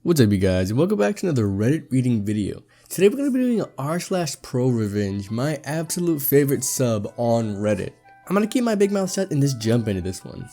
What's up you guys, and welcome back to another Reddit reading video. Today we're going to be doing r/ProRevenge, my absolute favorite sub on Reddit. I'm going to keep my big mouth shut and just jump into this one.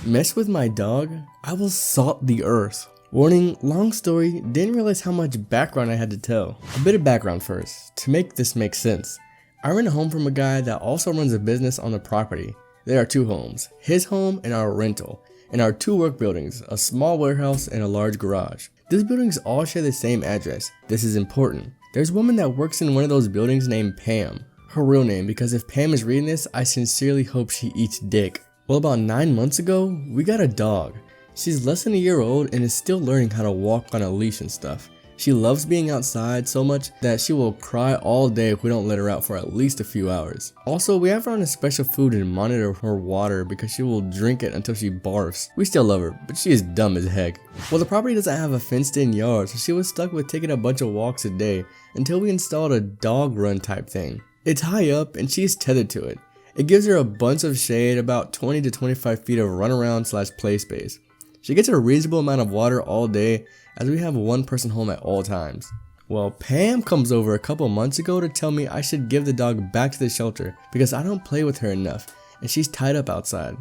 Mess with my dog? I will salt the earth. Warning, long story, didn't realize how much background I had to tell. A bit of background first, to make this make sense. I rent a home from a guy that also runs a business on the property. There are two homes, his home and our rental, and our two work buildings, a small warehouse and a large garage. These buildings all share the same address. This is important. There's a woman that works in one of those buildings named Pam. Her real name, because if Pam is reading this, I sincerely hope she eats dick. Well, about 9 months ago, we got a dog. She's less than a year old and is still learning how to walk on a leash and stuff. She loves being outside so much that she will cry all day if we don't let her out for at least a few hours. Also, we have her on a special food and monitor her water because she will drink it until she barfs. We still love her, but she is dumb as heck. Well, the property doesn't have a fenced in yard, so she was stuck with taking a bunch of walks a day until we installed a dog run type thing. It's high up and she's tethered to it. It gives her a bunch of shade, about 20 to 25 feet of runaround / play space. She gets a reasonable amount of water all day as we have one person home at all times. Well, Pam comes over a couple months ago to tell me I should give the dog back to the shelter because I don't play with her enough and she's tied up outside.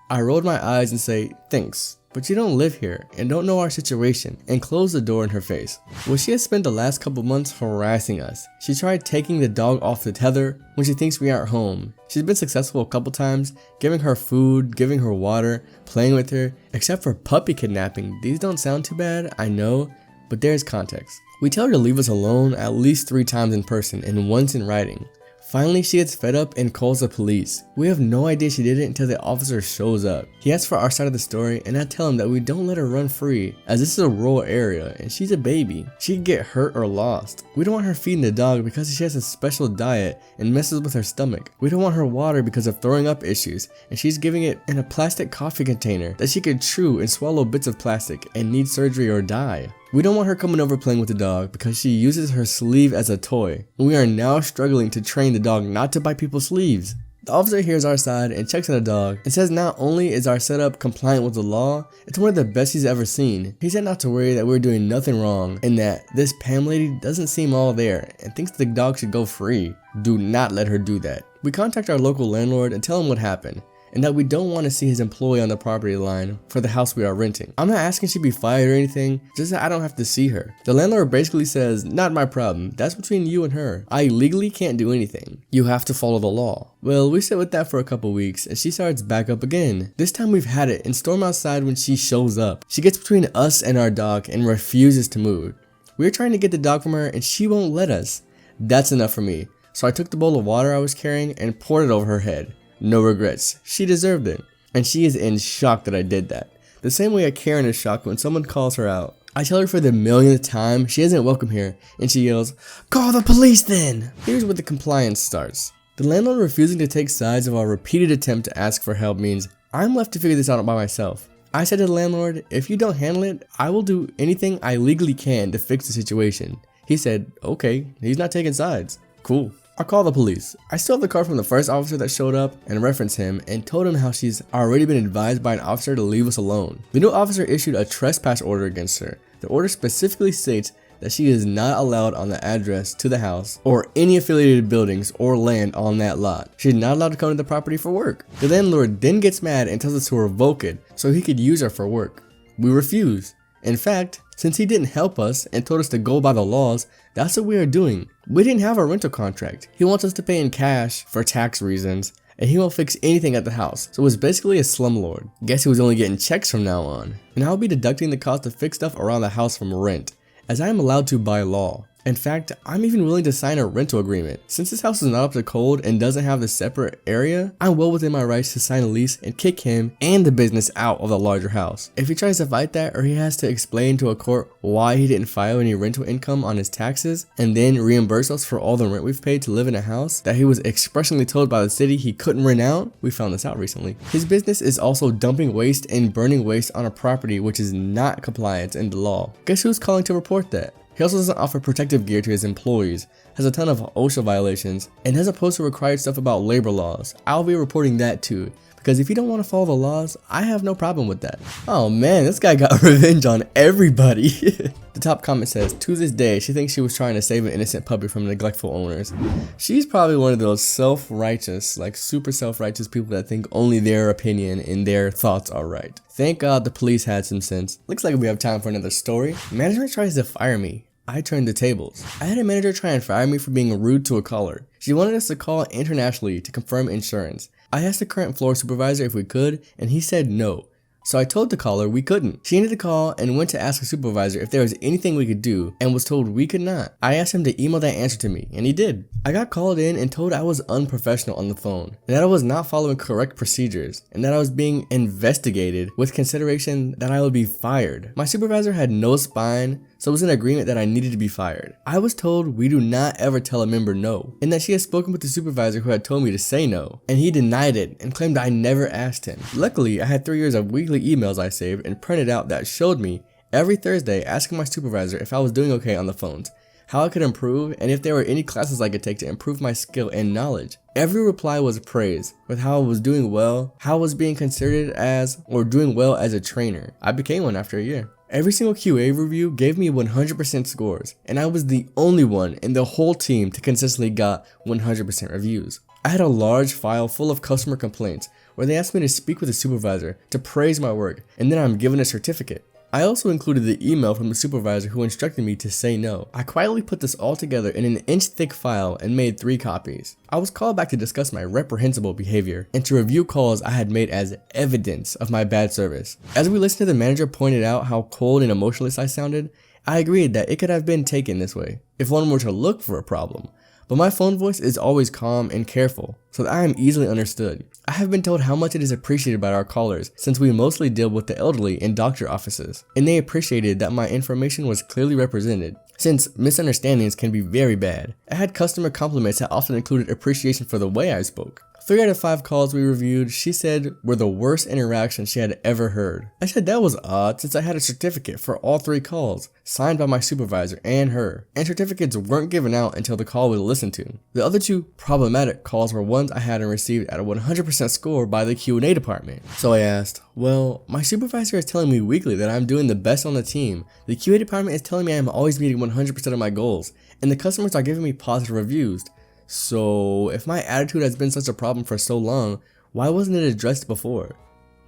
I rolled my eyes and say, thanks, but you don't live here and don't know our situation, and close the door in her face. Well, she has spent the last couple months harassing us. She tried taking the dog off the tether when she thinks we aren't home. She's been successful a couple times, giving her food, giving her water, playing with her, except for puppy kidnapping. These don't sound too bad, I know, but there's context. We tell her to leave us alone at least 3 times in person and once in writing. Finally, she gets fed up and calls the police. We have no idea she did it until the officer shows up. He asks for our side of the story and I tell him that we don't let her run free as this is a rural area and she's a baby. She could get hurt or lost. We don't want her feeding the dog because she has a special diet and messes with her stomach. We don't want her water because of throwing up issues and she's giving it in a plastic coffee container that she could chew and swallow bits of plastic and need surgery or die. We don't want her coming over playing with the dog because she uses her sleeve as a toy. We are now struggling to train the dog not to bite people's sleeves. The officer hears our side and checks on the dog and says not only is our setup compliant with the law, it's one of the best he's ever seen. He said not to worry, that we're doing nothing wrong and that this Pam lady doesn't seem all there and thinks the dog should go free. Do not let her do that. We contact our local landlord and tell him what happened, and that we don't want to see his employee on the property line for the house we are renting. I'm not asking she be fired or anything, just that I don't have to see her. The landlord basically says, not my problem, that's between you and her. I legally can't do anything. You have to follow the law. Well, we sit with that for a couple weeks and she starts back up again. This time we've had it and storm outside when she shows up. She gets between us and our dog and refuses to move. We're trying to get the dog from her and she won't let us. That's enough for me. So I took the bowl of water I was carrying and poured it over her head. No regrets. She deserved it. And she is in shock that I did that. The same way a Karen is shocked when someone calls her out. I tell her for the millionth time she isn't welcome here and she yells, "Call the police then!" Here's where the compliance starts. The landlord refusing to take sides of our repeated attempt to ask for help means I'm left to figure this out by myself. I said to the landlord, if you don't handle it, I will do anything I legally can to fix the situation. He said, okay, he's not taking sides. Cool. I call the police. I still have the card from the first officer that showed up and referenced him and told him how she's already been advised by an officer to leave us alone. The new officer issued a trespass order against her. The order specifically states that she is not allowed on the address to the house or any affiliated buildings or land on that lot. She's not allowed to come to the property for work. The landlord then gets mad and tells us to revoke it so he could use her for work. We refuse. In fact, since he didn't help us and told us to go by the laws, that's what we are doing. We didn't have a rental contract. He wants us to pay in cash for tax reasons, and he won't fix anything at the house, so it's basically a slumlord. Guess he was only getting checks from now on. And I'll be deducting the cost to fix stuff around the house from rent, as I am allowed to by law. In fact, I'm even willing to sign a rental agreement. Since this house is not up to code and doesn't have the separate area, I'm well within my rights to sign a lease and kick him and the business out of the larger house. If he tries to fight that, or he has to explain to a court why he didn't file any rental income on his taxes and then reimburse us for all the rent we've paid to live in a house that he was expressly told by the city he couldn't rent out, we found this out recently. His business is also dumping waste and burning waste on a property which is not compliant in the law. Guess who's calling to report that? He also doesn't offer protective gear to his employees, has a ton of OSHA violations, and doesn't post required stuff about labor laws. I'll be reporting that too, Because if you don't want to follow the laws, I have no problem with that. Oh man, this guy got revenge on everybody. The top comment says, to this day, she thinks she was trying to save an innocent puppy from neglectful owners. She's probably one of those self-righteous, like super self-righteous people that think only their opinion and their thoughts are right. Thank God the police had some sense. Looks like we have time for another story. Management tries to fire me. I turned the tables. I had a manager try and fire me for being rude to a caller. She wanted us to call internationally to confirm insurance. I asked the current floor supervisor if we could, and he said no. So I told the caller we couldn't. She ended the call and went to ask the supervisor if there was anything we could do and was told we could not. I asked him to email that answer to me, and he did. I got called in and told I was unprofessional on the phone, and that I was not following correct procedures, and that I was being investigated with consideration that I would be fired. My supervisor had no spine, so it was an agreement that I needed to be fired. I was told we do not ever tell a member no, and that she had spoken with the supervisor who had told me to say no, and he denied it and claimed I never asked him. Luckily, I had 3 years of weekly emails I saved and printed out that showed me every Thursday asking my supervisor if I was doing okay on the phones, how I could improve, and if there were any classes I could take to improve my skill and knowledge. Every reply was praise, with how I was doing well, how I was being considered as, or doing well as a trainer. I became one after a year. Every single QA review gave me 100% scores, and I was the only one in the whole team to consistently got 100% reviews. I had a large file full of customer complaints where they asked me to speak with a supervisor to praise my work, and then I'm given a certificate. I also included the email from the supervisor who instructed me to say no. I quietly put this all together in an inch-thick file and made 3 copies. I was called back to discuss my reprehensible behavior and to review calls I had made as evidence of my bad service. As we listened to the manager pointed out how cold and emotionless I sounded, I agreed that it could have been taken this way if one were to look for a problem. But my phone voice is always calm and careful, so that I am easily understood. I have been told how much it is appreciated by our callers since we mostly deal with the elderly in doctor offices, and they appreciated that my information was clearly represented, since misunderstandings can be very bad. I had customer compliments that often included appreciation for the way I spoke. 3 out of 5 calls we reviewed, she said, were the worst interactions she had ever heard. I said that was odd since I had a certificate for all 3 calls, signed by my supervisor and her, and certificates weren't given out until the call was listened to. The other 2 problematic calls were ones I had and received at a 100% score by the Q&A department. So I asked, well, my supervisor is telling me weekly that I'm doing the best on the team, the QA department is telling me I'm always meeting 100% of my goals, and the customers are giving me positive reviews. So, if my attitude has been such a problem for so long, why wasn't it addressed before?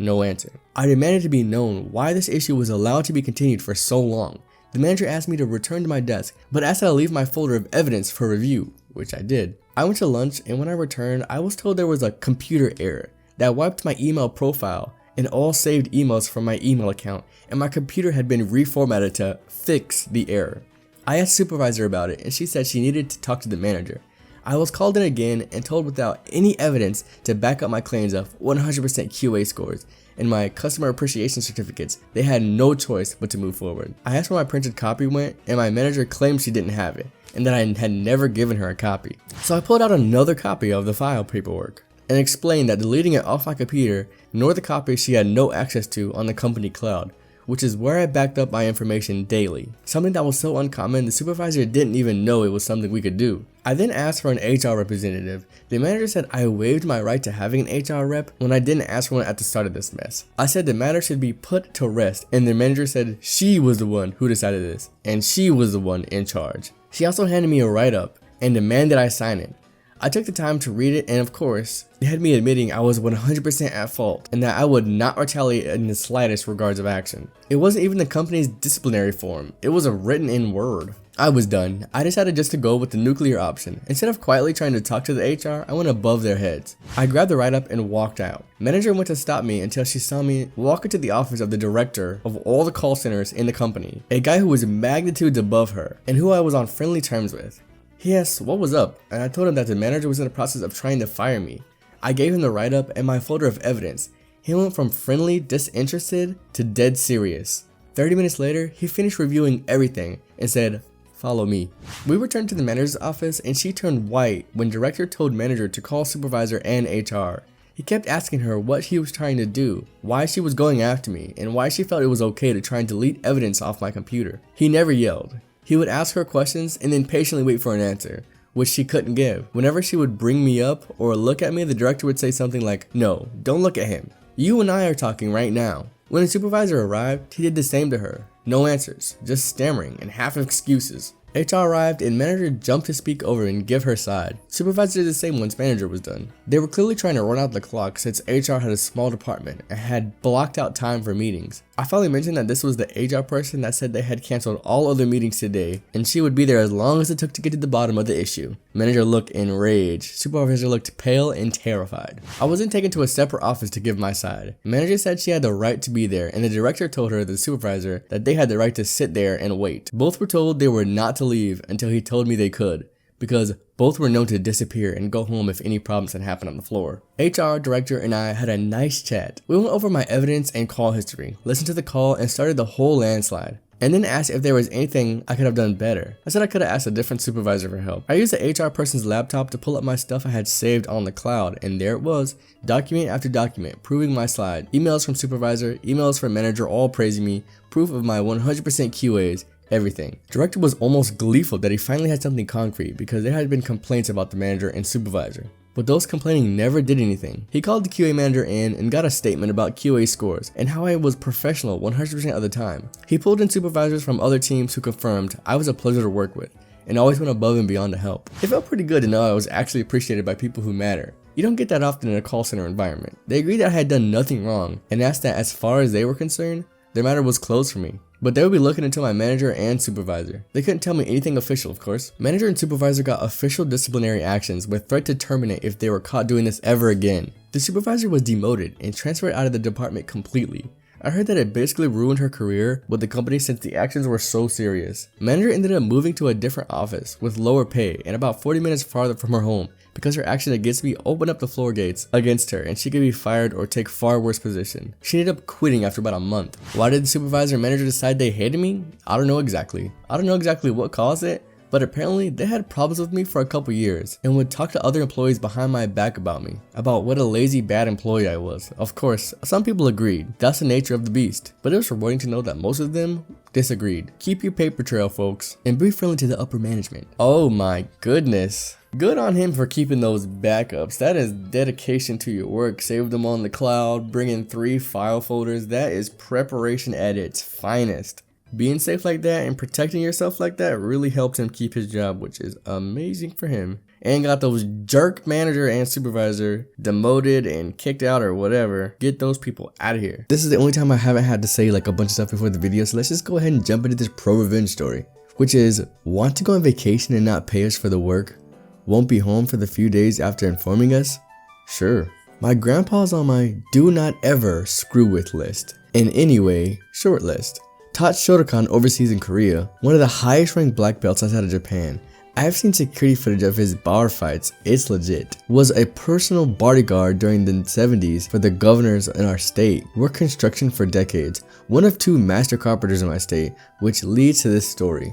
No answer. I demanded to be known why this issue was allowed to be continued for so long. The manager asked me to return to my desk, but asked that I leave my folder of evidence for review, which I did. I went to lunch, and when I returned, I was told there was a computer error that wiped my email profile and all saved emails from my email account, and my computer had been reformatted to fix the error. I asked the supervisor about it, and she said she needed to talk to the manager. I was called in again and told without any evidence to back up my claims of 100% QA scores and my customer appreciation certificates. They had no choice but to move forward. I asked where my printed copy went, and my manager claimed she didn't have it and that I had never given her a copy. So I pulled out another copy of the file paperwork and explained that deleting it off my computer nor the copy she had no access to on the company cloud, which is where I backed up my information daily. Something that was so uncommon, the supervisor didn't even know it was something we could do. I then asked for an HR representative. The manager said I waived my right to having an HR rep when I didn't ask for one at the start of this mess. I said the matter should be put to rest, and the manager said she was the one who decided this, and she was the one in charge. She also handed me a write-up and demanded I sign it. I took the time to read it, and of course, it had me admitting I was 100% at fault and that I would not retaliate in the slightest regards of action. It wasn't even the company's disciplinary form, it was a written in word. I was done. I decided just to go with the nuclear option. Instead of quietly trying to talk to the HR, I went above their heads. I grabbed the write-up and walked out. Manager went to stop me until she saw me walk into the office of the director of all the call centers in the company, a guy who was magnitudes above her and who I was on friendly terms with. He asked what was up, and I told him that the manager was in the process of trying to fire me. I gave him the write-up and my folder of evidence. He went from friendly, disinterested, to dead serious. 30 minutes later, he finished reviewing everything and said, "Follow me." We returned to the manager's office and she turned white when director told manager to call supervisor and HR. He kept asking her what he was trying to do, why she was going after me, and why she felt it was okay to try and delete evidence off my computer. He never yelled. He would ask her questions and then patiently wait for an answer, which she couldn't give. Whenever she would bring me up or look at me, the director would say something like, "No, don't look at him. You and I are talking right now." When the supervisor arrived, he did the same to her. No answers, just stammering and half excuses. HR arrived and manager jumped to speak over and give her side. Supervisor did the same once manager was done. They were clearly trying to run out the clock since HR had a small department and had blocked out time for meetings. I finally mentioned that this was the HR person that said they had canceled all other meetings today and she would be there as long as it took to get to the bottom of the issue. Manager looked enraged. Supervisor looked pale and terrified. I wasn't taken to a separate office to give my side. Manager said she had the right to be there and the director told her, the supervisor, that they had the right to sit there and wait. Both were told they were not to leave until he told me they could, because both were known to disappear and go home if any problems had happened on the floor. HR, director, and I had a nice chat. We went over my evidence and call history, listened to the call, and started the whole landslide. And then asked if there was anything I could have done better. I said I could have asked a different supervisor for help. I used the HR person's laptop to pull up my stuff I had saved on the cloud, and there it was, document after document, proving my slide. Emails from supervisor, emails from manager, all praising me, proof of my 100% QAs, everything. Director was almost gleeful that he finally had something concrete because there had been complaints about the manager and supervisor. But those complaining never did anything. He called the QA manager in and got a statement about QA scores and how I was professional 100% of the time. He pulled in supervisors from other teams who confirmed I was a pleasure to work with and always went above and beyond to help. It felt pretty good to know I was actually appreciated by people who matter. You don't get that often in a call center environment. They agreed that I had done nothing wrong and asked that as far as they were concerned, their matter was closed for me. But they would be looking into my manager and supervisor. They couldn't tell me anything official, of course. Manager and supervisor got official disciplinary actions with threat to terminate if they were caught doing this ever again. The supervisor was demoted and transferred out of the department completely. I heard that it basically ruined her career with the company since the actions were so serious. Manager ended up moving to a different office with lower pay and about 40 minutes farther from her home because her action against me opened up the floor gates against her and she could be fired or take far worse position. She ended up quitting after about a month. Why did the supervisor and manager decide they hated me? I don't know exactly. I don't know exactly what caused it, but apparently they had problems with me for a couple years and would talk to other employees behind my back about me, about what a lazy bad employee I was. Of course, some people agreed. That's the nature of the beast. But it was rewarding to know that most of them disagreed. Keep your paper trail, folks, and be friendly to the upper management. Oh my goodness. Good on him for keeping those backups. That is dedication to your work. Save them on the cloud, bring in 3 file folders. That is preparation at its finest. Being safe like that and protecting yourself like that really helped him keep his job, which is amazing for him. And got those jerk manager and supervisor demoted and kicked out or whatever. Get those people out of here. This is the only time I haven't had to say like a bunch of stuff before the video, so let's just go ahead and jump into this ProRevenge story, which is, want to go on vacation and not pay us for the work? Won't be home for the few days after informing us? Sure. My grandpa's on my do not ever screw with list. And anyway, short list. Taught Shotokan overseas in Korea, one of the highest ranked black belts outside of Japan. I've seen security footage of his bar fights, it's legit. Was a personal bodyguard during the 70s for the governors in our state. Worked construction for decades. One of 2 master carpenters in my state, which leads to this story.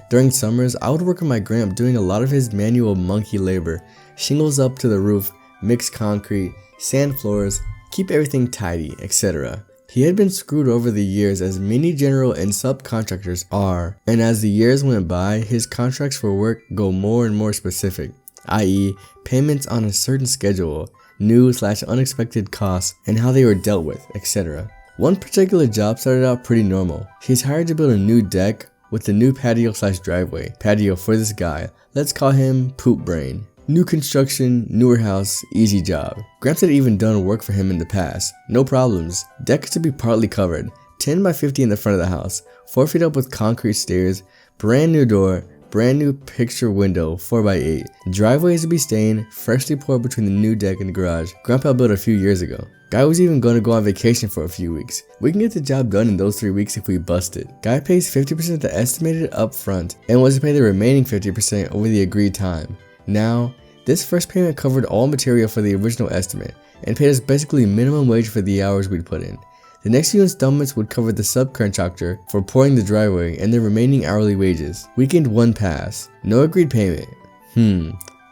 During summers, I would work with my grandpa doing a lot of his manual monkey labor. Shingles up to the roof, mix concrete, sand floors, keep everything tidy, etc. He had been screwed over the years as many general and subcontractors are, and as the years went by, his contracts for work go more and more specific, i.e. payments on a certain schedule, new/unexpected costs, and how they were dealt with, etc. One particular job started out pretty normal. He's hired to build a new deck with the new patio/driveway. Patio for this guy, let's call him Poop Brain. New construction, newer house, easy job. Gramps had even done work for him in the past. No problems. Deck is to be partly covered. 10 by 50 in the front of the house. 4 feet up with concrete stairs. Brand new door. Brand new picture window, 4 by 8. Driveway is to be stained, freshly poured between the new deck and the garage. Grandpa built a few years ago. Guy was even going to go on vacation for a few weeks. We can get the job done in those 3 weeks if we bust it. Guy pays 50% of the estimated up front and was to pay the remaining 50% over the agreed time. Now, this first payment covered all material for the original estimate and paid us basically minimum wage for the hours we'd put in. The next few installments would cover the subcontractor for pouring the driveway and the remaining hourly wages. Weekend 1 pass. No agreed payment.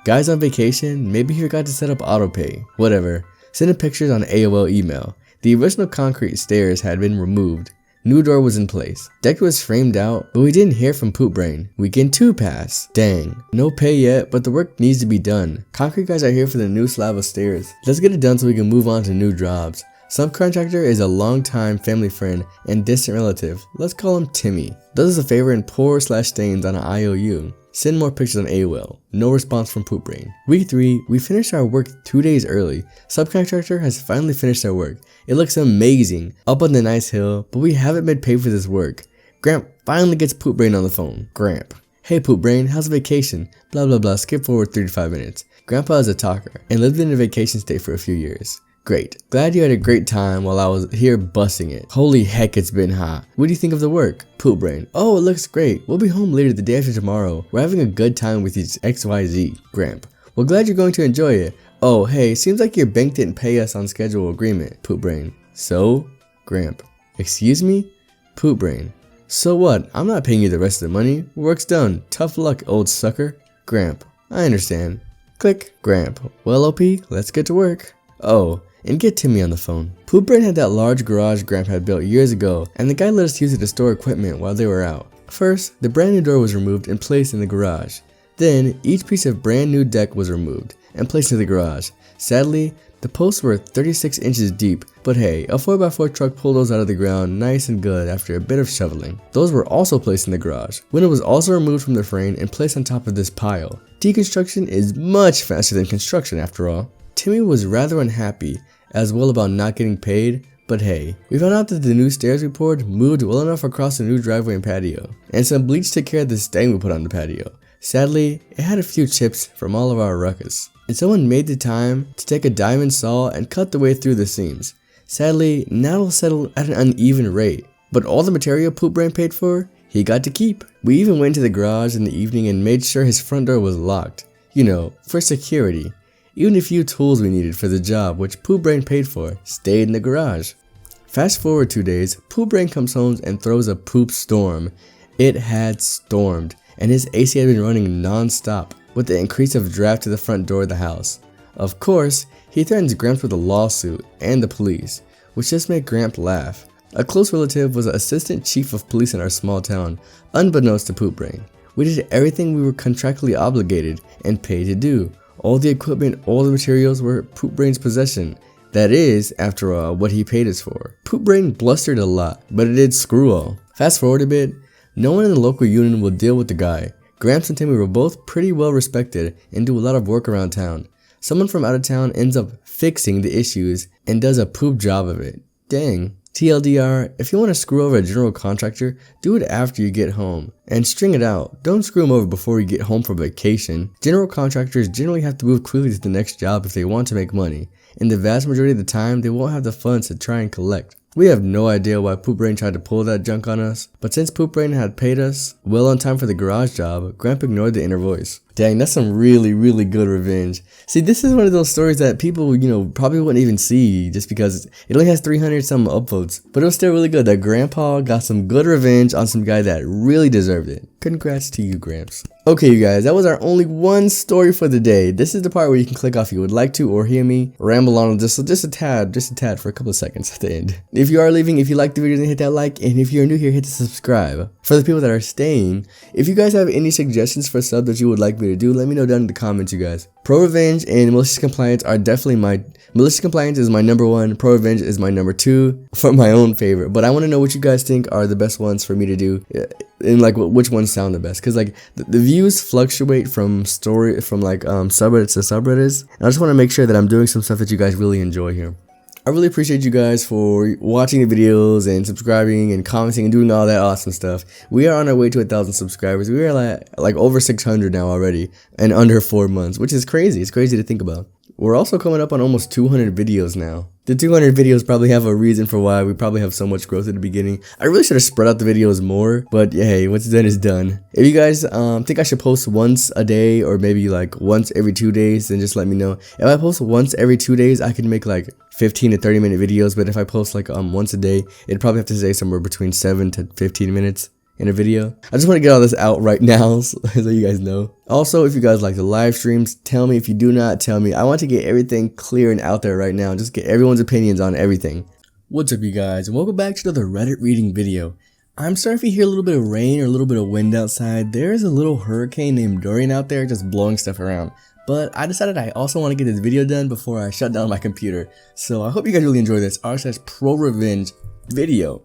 Guy's on vacation, maybe he forgot to set up autopay. Whatever. Sending pictures on AOL email. The original concrete stairs had been removed. New door was in place. Deck was framed out, but we didn't hear from Poop Brain. Weekend 2 passed. Dang. No pay yet, but the work needs to be done. Concrete guys are here for the new slab of stairs. Let's get it done so we can move on to new jobs. Subcontractor is a longtime family friend and distant relative. Let's call him Timmy. Does us a favor and pour/stains on an IOU. Send more pictures on AOL. No response from Poop Brain. Week 3, we finished our work 2 days early. Subcontractor has finally finished their work. It looks amazing, up on the nice hill, but we haven't been paid for this work. Gramp finally gets Poop Brain on the phone. Gramp. Hey Poop Brain, how's vacation? Blah blah blah, skip forward 3 to 5 minutes. Grandpa is a talker and lived in a vacation state for a few years. Great. Glad you had a great time while I was here busting it. Holy heck, it's been hot. What do you think of the work? Poop Brain. Oh, it looks great. We'll be home later the day after tomorrow. We're having a good time with these XYZ. Gramp. Well, glad you're going to enjoy it. Oh, hey, seems like your bank didn't pay us on schedule agreement. Poop Brain. So? Gramp. Excuse me? Poop Brain. So what? I'm not paying you the rest of the money. Work's done. Tough luck, old sucker. Gramp. I understand. Click. Gramp. Well, OP, let's get to work. Oh. And get Timmy on the phone. Poop Brain had that large garage Gramp had built years ago, and the guy let us use it to store equipment while they were out. First, the brand new door was removed and placed in the garage. Then, each piece of brand new deck was removed and placed in the garage. Sadly, the posts were 36 inches deep, but hey, a 4x4 truck pulled those out of the ground nice and good after a bit of shoveling. Those were also placed in the garage. Window was also removed from the frame and placed on top of this pile. Deconstruction is much faster than construction after all. Timmy was rather unhappy as well about not getting paid, but hey, we found out that the new stairs we poured moved well enough across the new driveway and patio, and some bleach took care of the stain we put on the patio. Sadly, it had a few chips from all of our ruckus, and someone made the time to take a diamond saw and cut the way through the seams. Sadly, now it'll settle at an uneven rate, but all the material Poop Brain paid for, he got to keep. We even went to the garage in the evening and made sure his front door was locked, you know, for security. Even the few tools we needed for the job, which Poop Brain paid for, stayed in the garage. Fast forward 2 days, Poop Brain comes home and throws a poop storm. It had stormed, and his AC had been running non-stop, with the increase of draft to the front door of the house. Of course, he threatens Gramps with a lawsuit and the police, which just made Gramp laugh. A close relative was an assistant chief of police in our small town, unbeknownst to Poop Brain. We did everything we were contractually obligated and paid to do. All the equipment, all the materials were Poop Brain's possession. That is, after all, what he paid us for. Poop Brain blustered a lot, but it did screw all. Fast forward a bit, no one in the local union will deal with the guy. Gramps and Timmy were both pretty well respected and do a lot of work around town. Someone from out of town ends up fixing the issues and does a poop job of it. Dang. TLDR, if you want to screw over a general contractor, do it after you get home. And string it out. Don't screw him over before you get home from vacation. General contractors generally have to move quickly to the next job if they want to make money. And the vast majority of the time, they won't have the funds to try and collect. We have no idea why Poop Brain tried to pull that junk on us, but since Poop Brain had paid us well on time for the garage job, Gramp ignored the inner voice. Dang, that's some really good revenge. See, this is one of those stories that people, probably wouldn't even see just because it only has 300 some upvotes, but it was still really good that Grandpa got some good revenge on some guy that really deserved it. Congrats to you, Gramps. Okay, you guys, that was our only one story for the day. This is the part where you can click off if you would like to or hear me ramble on just a tad for a couple of seconds at the end. If you are leaving, if you like the video, then hit that like, and if you're new here, hit the subscribe. For the people that are staying, if you guys have any suggestions for subs that you would like me to do, let me know down in the comments, you guys. ProRevenge and Malicious Compliance are definitely Malicious Compliance is my number 1, ProRevenge is my number 2 for my own favorite. But I want to know what you guys think are the best ones for me to do, and which ones sound the best. Cause the views fluctuate from subreddits to subreddits. And I just want to make sure that I'm doing some stuff that you guys really enjoy here. I really appreciate you guys for watching the videos and subscribing and commenting and doing all that awesome stuff. We are on our way to 1,000 subscribers. We are like over 600 now already in under 4 months, which is crazy. It's crazy to think about. We're also coming up on almost 200 videos now. The 200 videos probably have a reason for why we probably have so much growth at the beginning. I really should have spread out the videos more, but yeah, hey, what's done is done. If you guys think I should post once a day or maybe once every 2 days, then just let me know. If I post once every 2 days, I can make 15 to 30 minute videos, but if I post once a day, it'd probably have to stay somewhere between 7 to 15 minutes in a video. I just want to get all this out right now so you guys know. Also, if you guys like the live streams, tell me. If you do not, tell me. I want to get everything clear and out there right now. Just get everyone's opinions on everything. What's up you guys, and welcome back to another Reddit reading video. I'm sorry if you hear a little bit of rain or a little bit of wind outside. There is a little hurricane named Dorian out there just blowing stuff around. But I decided I also want to get this video done before I shut down my computer. So I hope you guys really enjoy this r/ProRevenge video.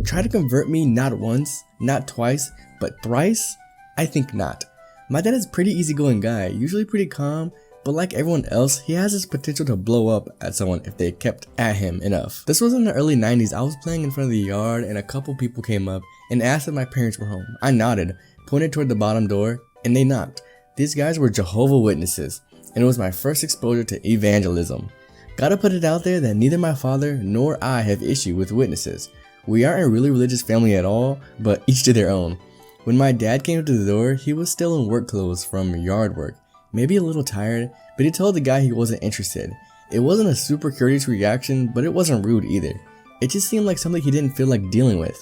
Try to convert me not once, not twice, but thrice? I think not. My dad is a pretty easygoing guy, usually pretty calm. But like everyone else, he has this potential to blow up at someone if they kept at him enough. This was in the early 90s. I was playing in front of the yard and a couple people came up and asked if my parents were home. I nodded, pointed toward the bottom door, and they knocked. These guys were Jehovah's Witnesses, and it was my first exposure to evangelism. Gotta put it out there that neither my father nor I have issue with witnesses. We aren't a really religious family at all, but each to their own. When my dad came to the door, he was still in work clothes from yard work. Maybe a little tired, but he told the guy he wasn't interested. It wasn't a super courteous reaction, but it wasn't rude either. It just seemed like something he didn't feel like dealing with.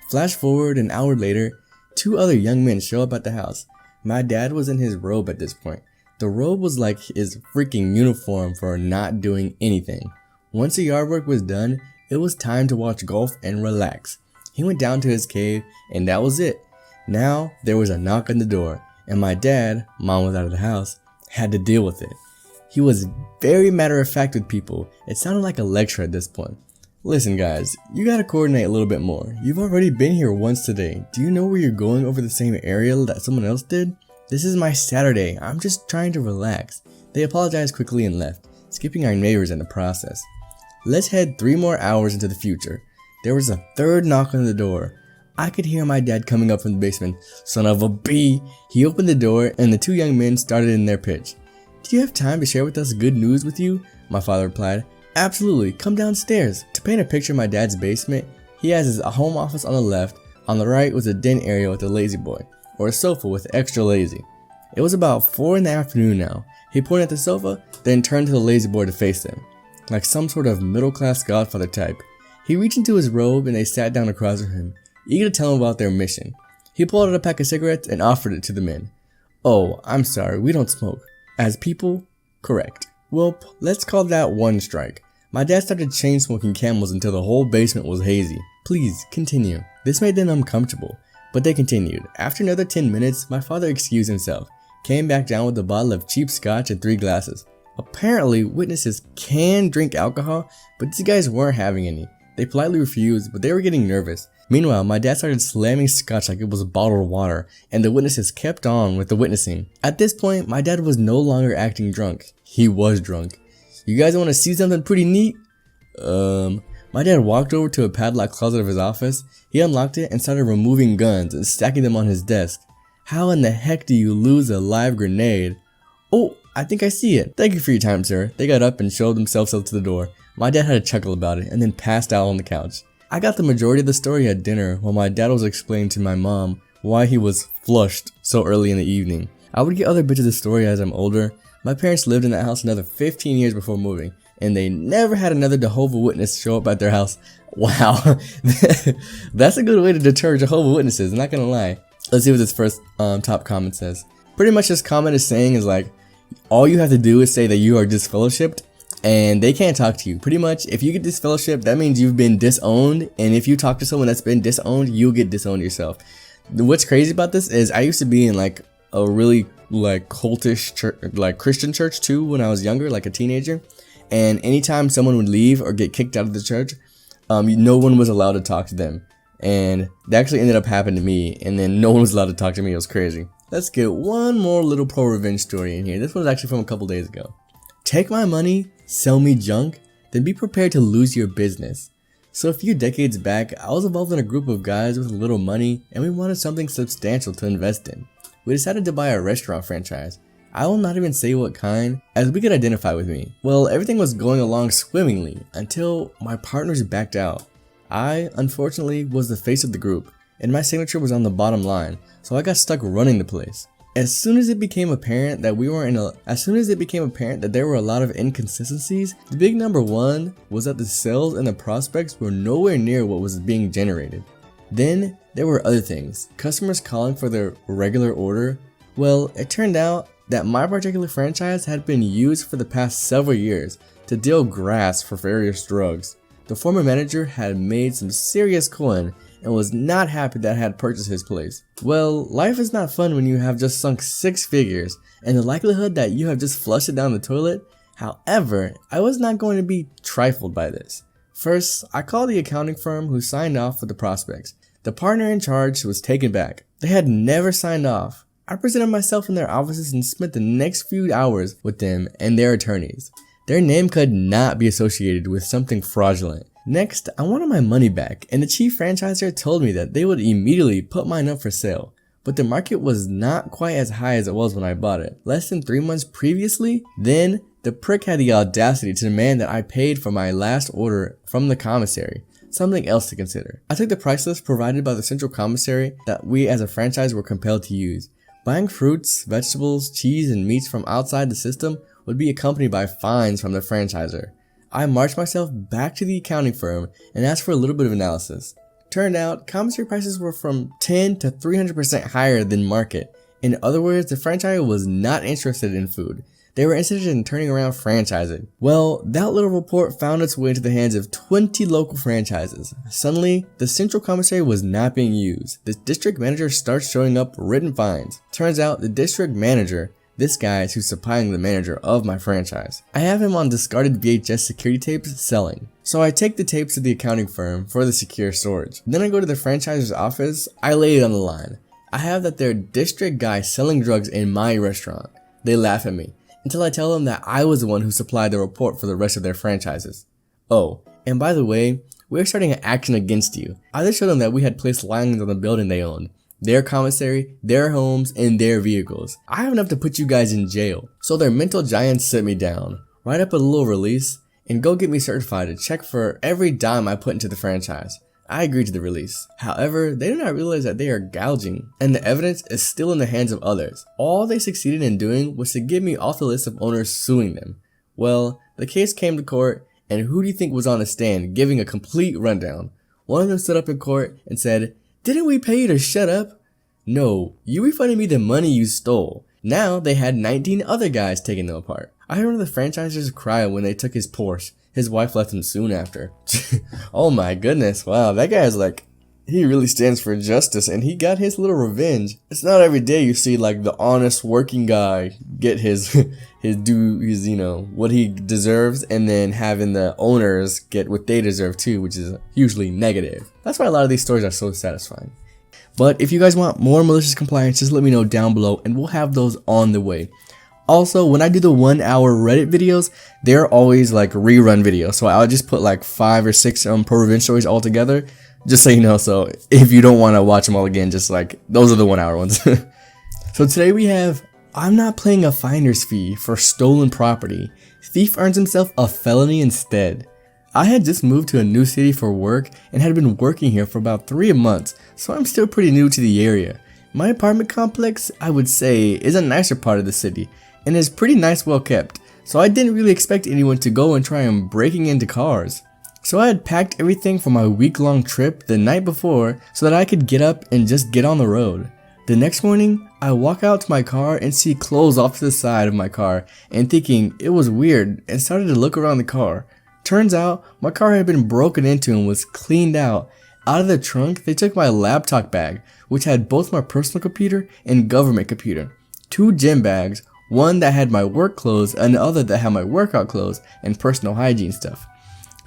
Flash forward an hour later, two other young men show up at the house. My dad was in his robe at this point. The robe was like his freaking uniform for not doing anything. Once the yard work was done, it was time to watch golf and relax. He went down to his cave, and that was it. Now, there was a knock on the door. And my dad, mom was out of the house, had to deal with it. He was very matter of fact with people. It sounded like a lecture at this point. Listen guys, you gotta coordinate a little bit more. You've already been here once today. Do you know where you're going over the same area that someone else did? This is my Saturday. I'm just trying to relax. They apologized quickly and left, skipping our neighbors in the process. Let's head 3 more hours into the future. There was a third knock on the door. I could hear my dad coming up from the basement. Son of a B! He opened the door and the two young men started in their pitch. Do you have time to share with us good news with you? My father replied. Absolutely, come downstairs. To paint a picture of my dad's basement, he has his home office on the left. On the right was a den area with a lazy boy, or a sofa with extra lazy. It was about 4 in the afternoon now. He pointed at the sofa, then turned to the lazy boy to face them. Like some sort of middle-class godfather type. He reached into his robe and they sat down across from him, eager to tell him about their mission. He pulled out a pack of cigarettes and offered it to the men. Oh, I'm sorry, we don't smoke. As people? Correct. Well, let's call that one strike. My dad started chain smoking Camels until the whole basement was hazy. Please, continue. This made them uncomfortable, but they continued. After another 10 minutes, my father excused himself, came back down with a bottle of cheap scotch and 3 glasses. Apparently, witnesses can drink alcohol, but these guys weren't having any. They politely refused, but they were getting nervous. Meanwhile, my dad started slamming scotch like it was bottled water, and the witnesses kept on with the witnessing. At this point, my dad was no longer acting drunk. He was drunk. You guys want to see something pretty neat? My dad walked over to a padlocked closet of his office. He unlocked it and started removing guns and stacking them on his desk. How in the heck do you lose a live grenade? Oh, I think I see it. Thank you for your time, sir. They got up and showed themselves up to the door. My dad had a chuckle about it and then passed out on the couch. I got the majority of the story at dinner while my dad was explaining to my mom why he was flushed so early in the evening. I would get other bits of the story as I'm older. My parents lived in that house another 15 years before moving, and they never had another Jehovah's Witness show up at their house. Wow, that's a good way to deter Jehovah's Witnesses, I'm not gonna lie. Let's see what this first top comment says. Pretty much this comment is saying is like, all you have to do is say that you are disfellowshipped, and they can't talk to you. Pretty much, if you get disfellowshipped, that means you've been disowned, and if you talk to someone that's been disowned, you'll get disowned yourself. What's crazy about this is I used to be in like a really like cultish church, like Christian church too when I was younger, like a teenager, and anytime someone would leave or get kicked out of the church, no one was allowed to talk to them, and that actually ended up happening to me, and then no one was allowed to talk to me. It was crazy. Let's get one more little ProRevenge story in here. This one's actually from a couple days ago. Take my money, sell me junk, then be prepared to lose your business. So a few decades back, I was involved in a group of guys with a little money, and we wanted something substantial to invest in. We decided to buy a restaurant franchise. I will not even say what kind, as we could identify with me. Well, everything was going along swimmingly until my partners backed out. I, unfortunately, was the face of the group, and my signature was on the bottom line, so I got stuck running the place. As soon as it became apparent that there were a lot of inconsistencies, the big number one was that the sales and the prospects were nowhere near what was being generated. Then there were other things, customers calling for their regular order. Well, it turned out that my particular franchise had been used for the past several years to deal grass for various drugs. The former manager had made some serious coin and was not happy that I had purchased his place. Well, life is not fun when you have just sunk 6 figures and the likelihood that you have just flushed it down the toilet. However, I was not going to be trifled by this. First, I called the accounting firm who signed off with the prospects. The partner in charge was taken back. They had never signed off. I presented myself in their offices and spent the next few hours with them and their attorneys. Their name could not be associated with something fraudulent. Next, I wanted my money back, and the chief franchisor told me that they would immediately put mine up for sale. But the market was not quite as high as it was when I bought it. Less than 3 months previously, then the prick had the audacity to demand that I paid for my last order from the commissary. Something else to consider. I took the price list provided by the central commissary that we as a franchise were compelled to use. Buying fruits, vegetables, cheese, and meats from outside the system would be accompanied by fines from the franchisor. I marched myself back to the accounting firm and asked for a little bit of analysis. Turned out, commissary prices were from 10 to 300% higher than market. In other words, the franchisor was not interested in food. They were interested in turning around franchising. Well, that little report found its way into the hands of 20 local franchises. Suddenly, the central commissary was not being used. The district manager starts showing up written fines. Turns out the district manager, this guy is who's supplying the manager of my franchise. I have him on discarded VHS security tapes selling. So I take the tapes to the accounting firm for the secure storage. Then I go to the franchisor's office. I lay it on the line. I have that their district guy selling drugs in my restaurant. They laugh at me until I tell them that I was the one who supplied the report for the rest of their franchises. Oh, and by the way, we're starting an action against you. I then showed them that we had placed lines on the building they owned, their commissary, their homes, and their vehicles. I have enough to put you guys in jail. So their mental giants sit me down, write up a little release, and go get me certified to check for every dime I put into the franchise. I agreed to the release. However, they do not realize that they are gouging, and the evidence is still in the hands of others. All they succeeded in doing was to get me off the list of owners suing them. Well, the case came to court, and who do you think was on the stand giving a complete rundown? One of them stood up in court and said, "Didn't we pay you to shut up? No, you refunded me the money you stole." Now they had 19 other guys taking them apart. I heard one of the franchisors cry when they took his Porsche. His wife left him soon after. Oh my goodness, wow, that guy is like, he really stands for justice and he got his little revenge. It's not every day you see like the honest working guy get his you know, what he deserves, and then having the owners get what they deserve too, which is usually negative. That's why a lot of these stories are so satisfying. But if you guys want more malicious compliance, just let me know down below and we'll have those on the way. Also, when I do the 1 hour Reddit videos, they're always like rerun videos. So I'll just put like 5 or 6 ProRevenge stories all together, just so you know. So if you don't want to watch them all again, just like, those are the 1 hour ones. So today we have, I'm not paying a finder's fee for stolen property. Thief earns himself a felony instead. I had just moved to a new city for work and had been working here for about 3 months, so I'm still pretty new to the area. My apartment complex, I would say, is a nicer part of the city and is pretty nice, well kept, so I didn't really expect anyone to go and try and breaking into cars. So I had packed everything for my week-long trip the night before so that I could get up and just get on the road. The next morning, I walk out to my car and see clothes off to the side of my car and thinking it was weird and started to look around the car. Turns out, my car had been broken into and was cleaned out. Out of the trunk, they took my laptop bag, which had both my personal computer and government computer. 2 gym bags, one that had my work clothes and the other that had my workout clothes and personal hygiene stuff.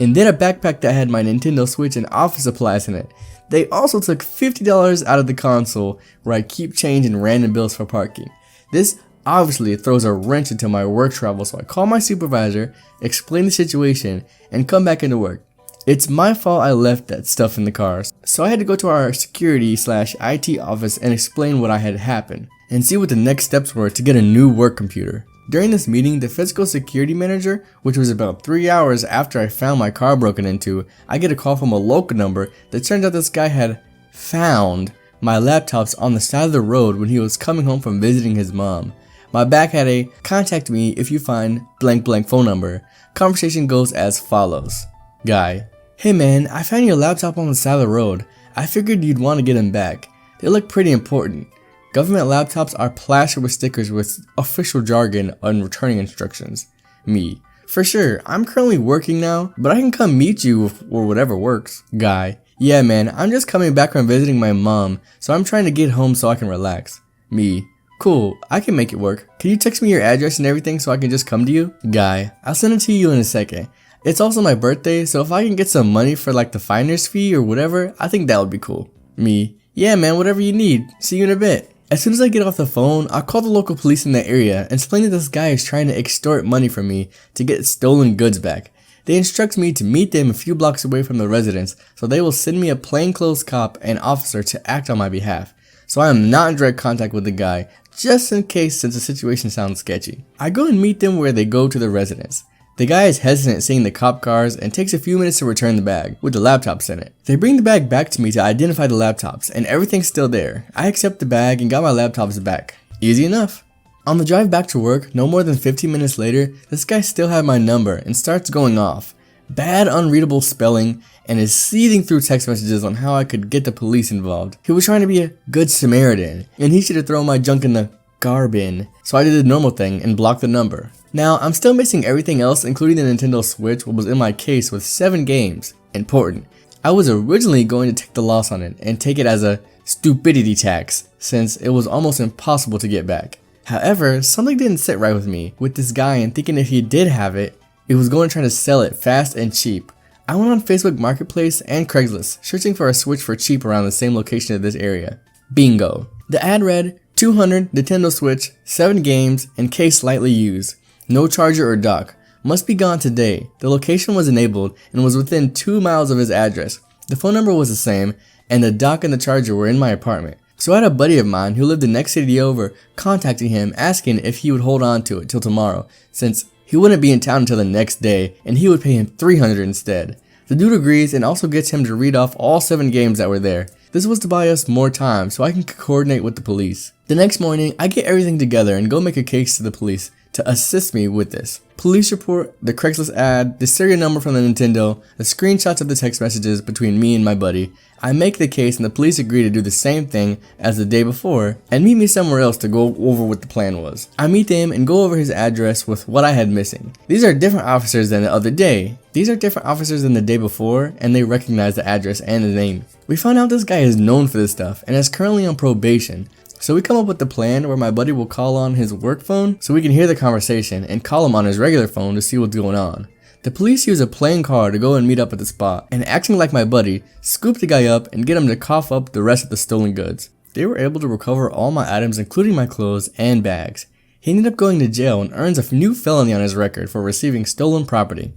And then a backpack that had my Nintendo Switch and office supplies in it. They also took $50 out of the console where I keep change and random bills for parking. This obviously throws a wrench into my work travel, so I call my supervisor, explain the situation, and come back into work. It's my fault I left that stuff in the car, so I had to go to our security/IT office and explain what had happened, and see what the next steps were to get a new work computer. During this meeting, the physical security manager, which was about 3 hours after I found my car broken into, I get a call from a local number that turns out this guy had found my laptops on the side of the road when he was coming home from visiting his mom. My back had a "contact me if you find blank blank phone number." Conversation goes as follows. Guy: "Hey man, I found your laptop on the side of the road. I figured you'd want to get them back. They look pretty important. Government laptops are plastered with stickers with official jargon on returning instructions." Me: For sure, I'm currently working now, but I can come meet you or whatever works. Guy, yeah man, I'm just coming back from visiting my mom, so I'm trying to get home so I can relax. Me, cool, I can make it work. Can you text me your address and everything so I can just come to you? Guy, I'll send it to you in a second. It's also my birthday, so if I can get some money for like the finder's fee or whatever, I think that would be cool. Me, yeah man, whatever you need. See you in a bit. As soon as I get off the phone, I call the local police in the area and explain that this guy is trying to extort money from me to get stolen goods back. They instruct me to meet them a few blocks away from the residence, so they will send me a plainclothes cop and officer to act on my behalf. So I am not in direct contact with the guy, just in case since the situation sounds sketchy. I go and meet them where they go to the residence. The guy is hesitant seeing the cop cars and takes a few minutes to return the bag, with the laptops in it. They bring the bag back to me to identify the laptops, and everything's still there. I accept the bag and got my laptops back. Easy enough. On the drive back to work, no more than 15 minutes later, this guy still had my number and starts going off. Bad unreadable spelling, and is seething through text messages on how I could get the police involved. He was trying to be a good Samaritan, and he should have thrown my junk in the garbin. So I did the normal thing and blocked the number. Now, I'm still missing everything else, including the Nintendo Switch, what was in my case with 7 games. Important. I was originally going to take the loss on it and take it as a stupidity tax, since it was almost impossible to get back. However, something didn't sit right with me with this guy, and thinking if he did have it, he was going to try to sell it fast and cheap. I went on Facebook Marketplace and Craigslist, searching for a Switch for cheap around the same location of this area. Bingo. The ad read, 200 Nintendo Switch, 7 games, and case slightly used. No charger or dock. Must be gone today. The location was enabled and was within 2 miles of his address. The phone number was the same, and the dock and the charger were in my apartment. So I had a buddy of mine who lived the next city over contacting him asking if he would hold on to it till tomorrow, since he wouldn't be in town until the next day and he would pay him $300 instead. The dude agrees and also gets him to read off all 7 games that were there. This was to buy us more time so I can coordinate with the police. The next morning, I get everything together and go make a case to the police to assist me with this. Police report, the Craigslist ad, the serial number from the Nintendo, the screenshots of the text messages between me and my buddy. I make the case and the police agree to do the same thing as the day before and meet me somewhere else to go over what the plan was. I meet them and go over his address with what I had missing. These are different officers than the other day. These are different officers than the day before, and they recognize the address and the name. We found out this guy is known for this stuff and is currently on probation. So we come up with the plan where my buddy will call on his work phone so we can hear the conversation and call him on his regular phone to see what's going on. The police use a plain car to go and meet up at the spot, and acting like my buddy, scoop the guy up and get him to cough up the rest of the stolen goods. They were able to recover all my items including my clothes and bags. He ended up going to jail and earns a new felony on his record for receiving stolen property.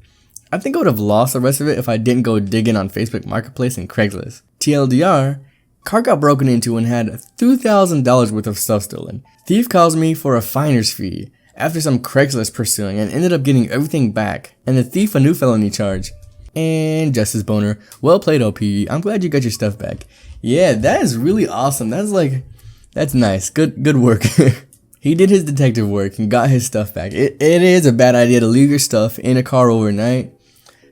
I think I would have lost the rest of it if I didn't go digging on Facebook Marketplace and Craigslist. TLDR, car got broken into and had $2,000 worth of stuff stolen. Thief calls me for a finder's fee after some Craigslist pursuing and ended up getting everything back, and the thief a new felony charge. And Justice Boner, well played OP, I'm glad you got your stuff back. Yeah, that is really awesome. That's nice, good work. He did his detective work and got his stuff back. It is a bad idea to leave your stuff in a car overnight,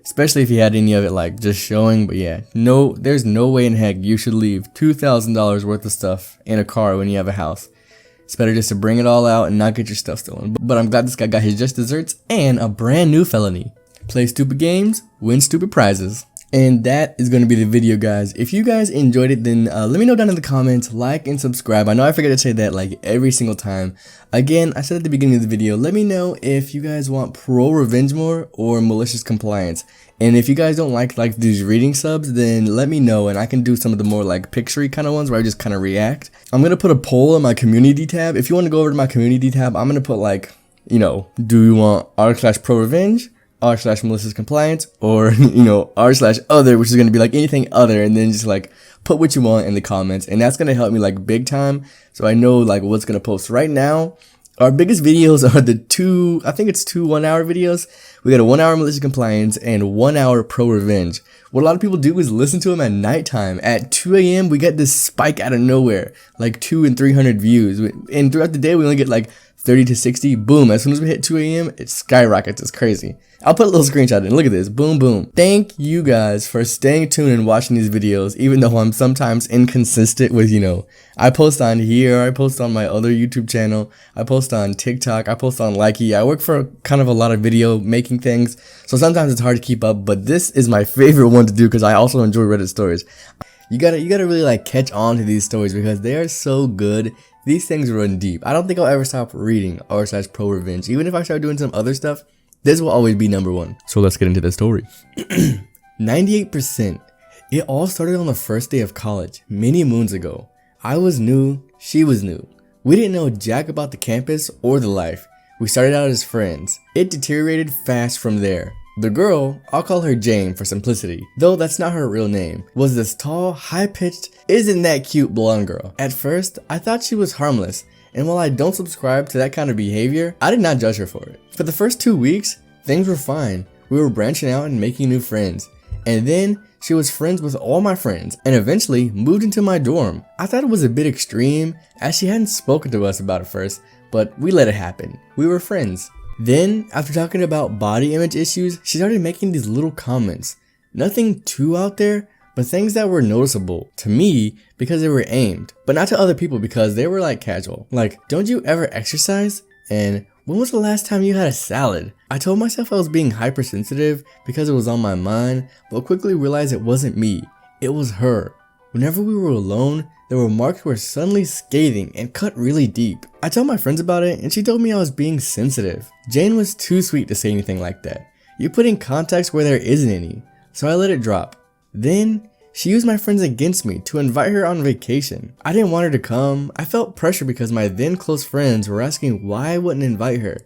especially if you had any of it like just showing, but yeah, there's no way in heck you should leave $2,000 worth of stuff in a car when you have a house. It's better just to bring it all out and not get your stuff stolen. But I'm glad this guy got his just desserts and a brand new felony. Play stupid games, win stupid prizes. And that is going to be the video, guys. If you guys enjoyed it, then let me know down in the comments, like and subscribe. I know I forget to say that like every single time. Again, I said at the beginning of the video, let me know if you guys want ProRevenge more or Malicious compliance. And if you guys don't like these reading subs, then let me know and I can do some of the more like picture-y kind of ones where I just kind of react. I'm going to put a poll in my community tab. If you want to go over to my community tab, I'm going to put like, you know, do you want r/ProRevenge? r/Malicious compliance, or r/other, which is going to be like anything other, and then just like put what you want in the comments, and that's going to help me like big time so I know like what's going to post. Right now our biggest videos are the two 1-hour videos. We got a 1-hour Malicious compliance and 1-hour ProRevenge. What a lot of people do is listen to them at nighttime. At 2 a.m. we get this spike out of nowhere, like 200 and 300 views, and throughout the day we only get like 30 to 60, boom, as soon as we hit 2 a.m., it skyrockets. It's crazy. I'll put a little screenshot in. Look at this. Boom, boom. Thank you guys for staying tuned and watching these videos, even though I'm sometimes inconsistent with, I post on here, I post on my other YouTube channel, I post on TikTok, I post on Likey. I work for kind of a lot of video making things, so sometimes it's hard to keep up, but this is my favorite one to do because I also enjoy Reddit stories. You gotta really like catch on to these stories because they are so good. These things run deep. I don't think I'll ever stop reading r/ProRevenge. Even if I start doing some other stuff, this will always be number one. So let's get into the story. 98%. It all started on the first day of college, many moons ago. I was new, she was new. We didn't know jack about the campus or the life. We started out as friends. It deteriorated fast from there. The girl, I'll call her Jane for simplicity, though that's not her real name, was this tall, high-pitched, isn't that cute blonde girl. At first, I thought she was harmless, and while I don't subscribe to that kind of behavior, I did not judge her for it. For the first 2 weeks, things were fine. We were branching out and making new friends. And then, she was friends with all my friends, and eventually moved into my dorm. I thought it was a bit extreme, as she hadn't spoken to us about it first, but we let it happen. We were friends. Then, after talking about body image issues, she started making these little comments. Nothing too out there, but things that were noticeable to me because they were aimed, but not to other people because they were like casual. Like, don't you ever exercise? And when was the last time you had a salad? I told myself I was being hypersensitive because it was on my mind, but quickly realized it wasn't me, it was her. Whenever we were alone, the remarks were suddenly scathing and cut really deep. I told my friends about it and she told me I was being sensitive. Jane was too sweet to say anything like that. You put in context where there isn't any, so I let it drop. Then, she used my friends against me to invite her on vacation. I didn't want her to come. I felt pressure because my then close friends were asking why I wouldn't invite her.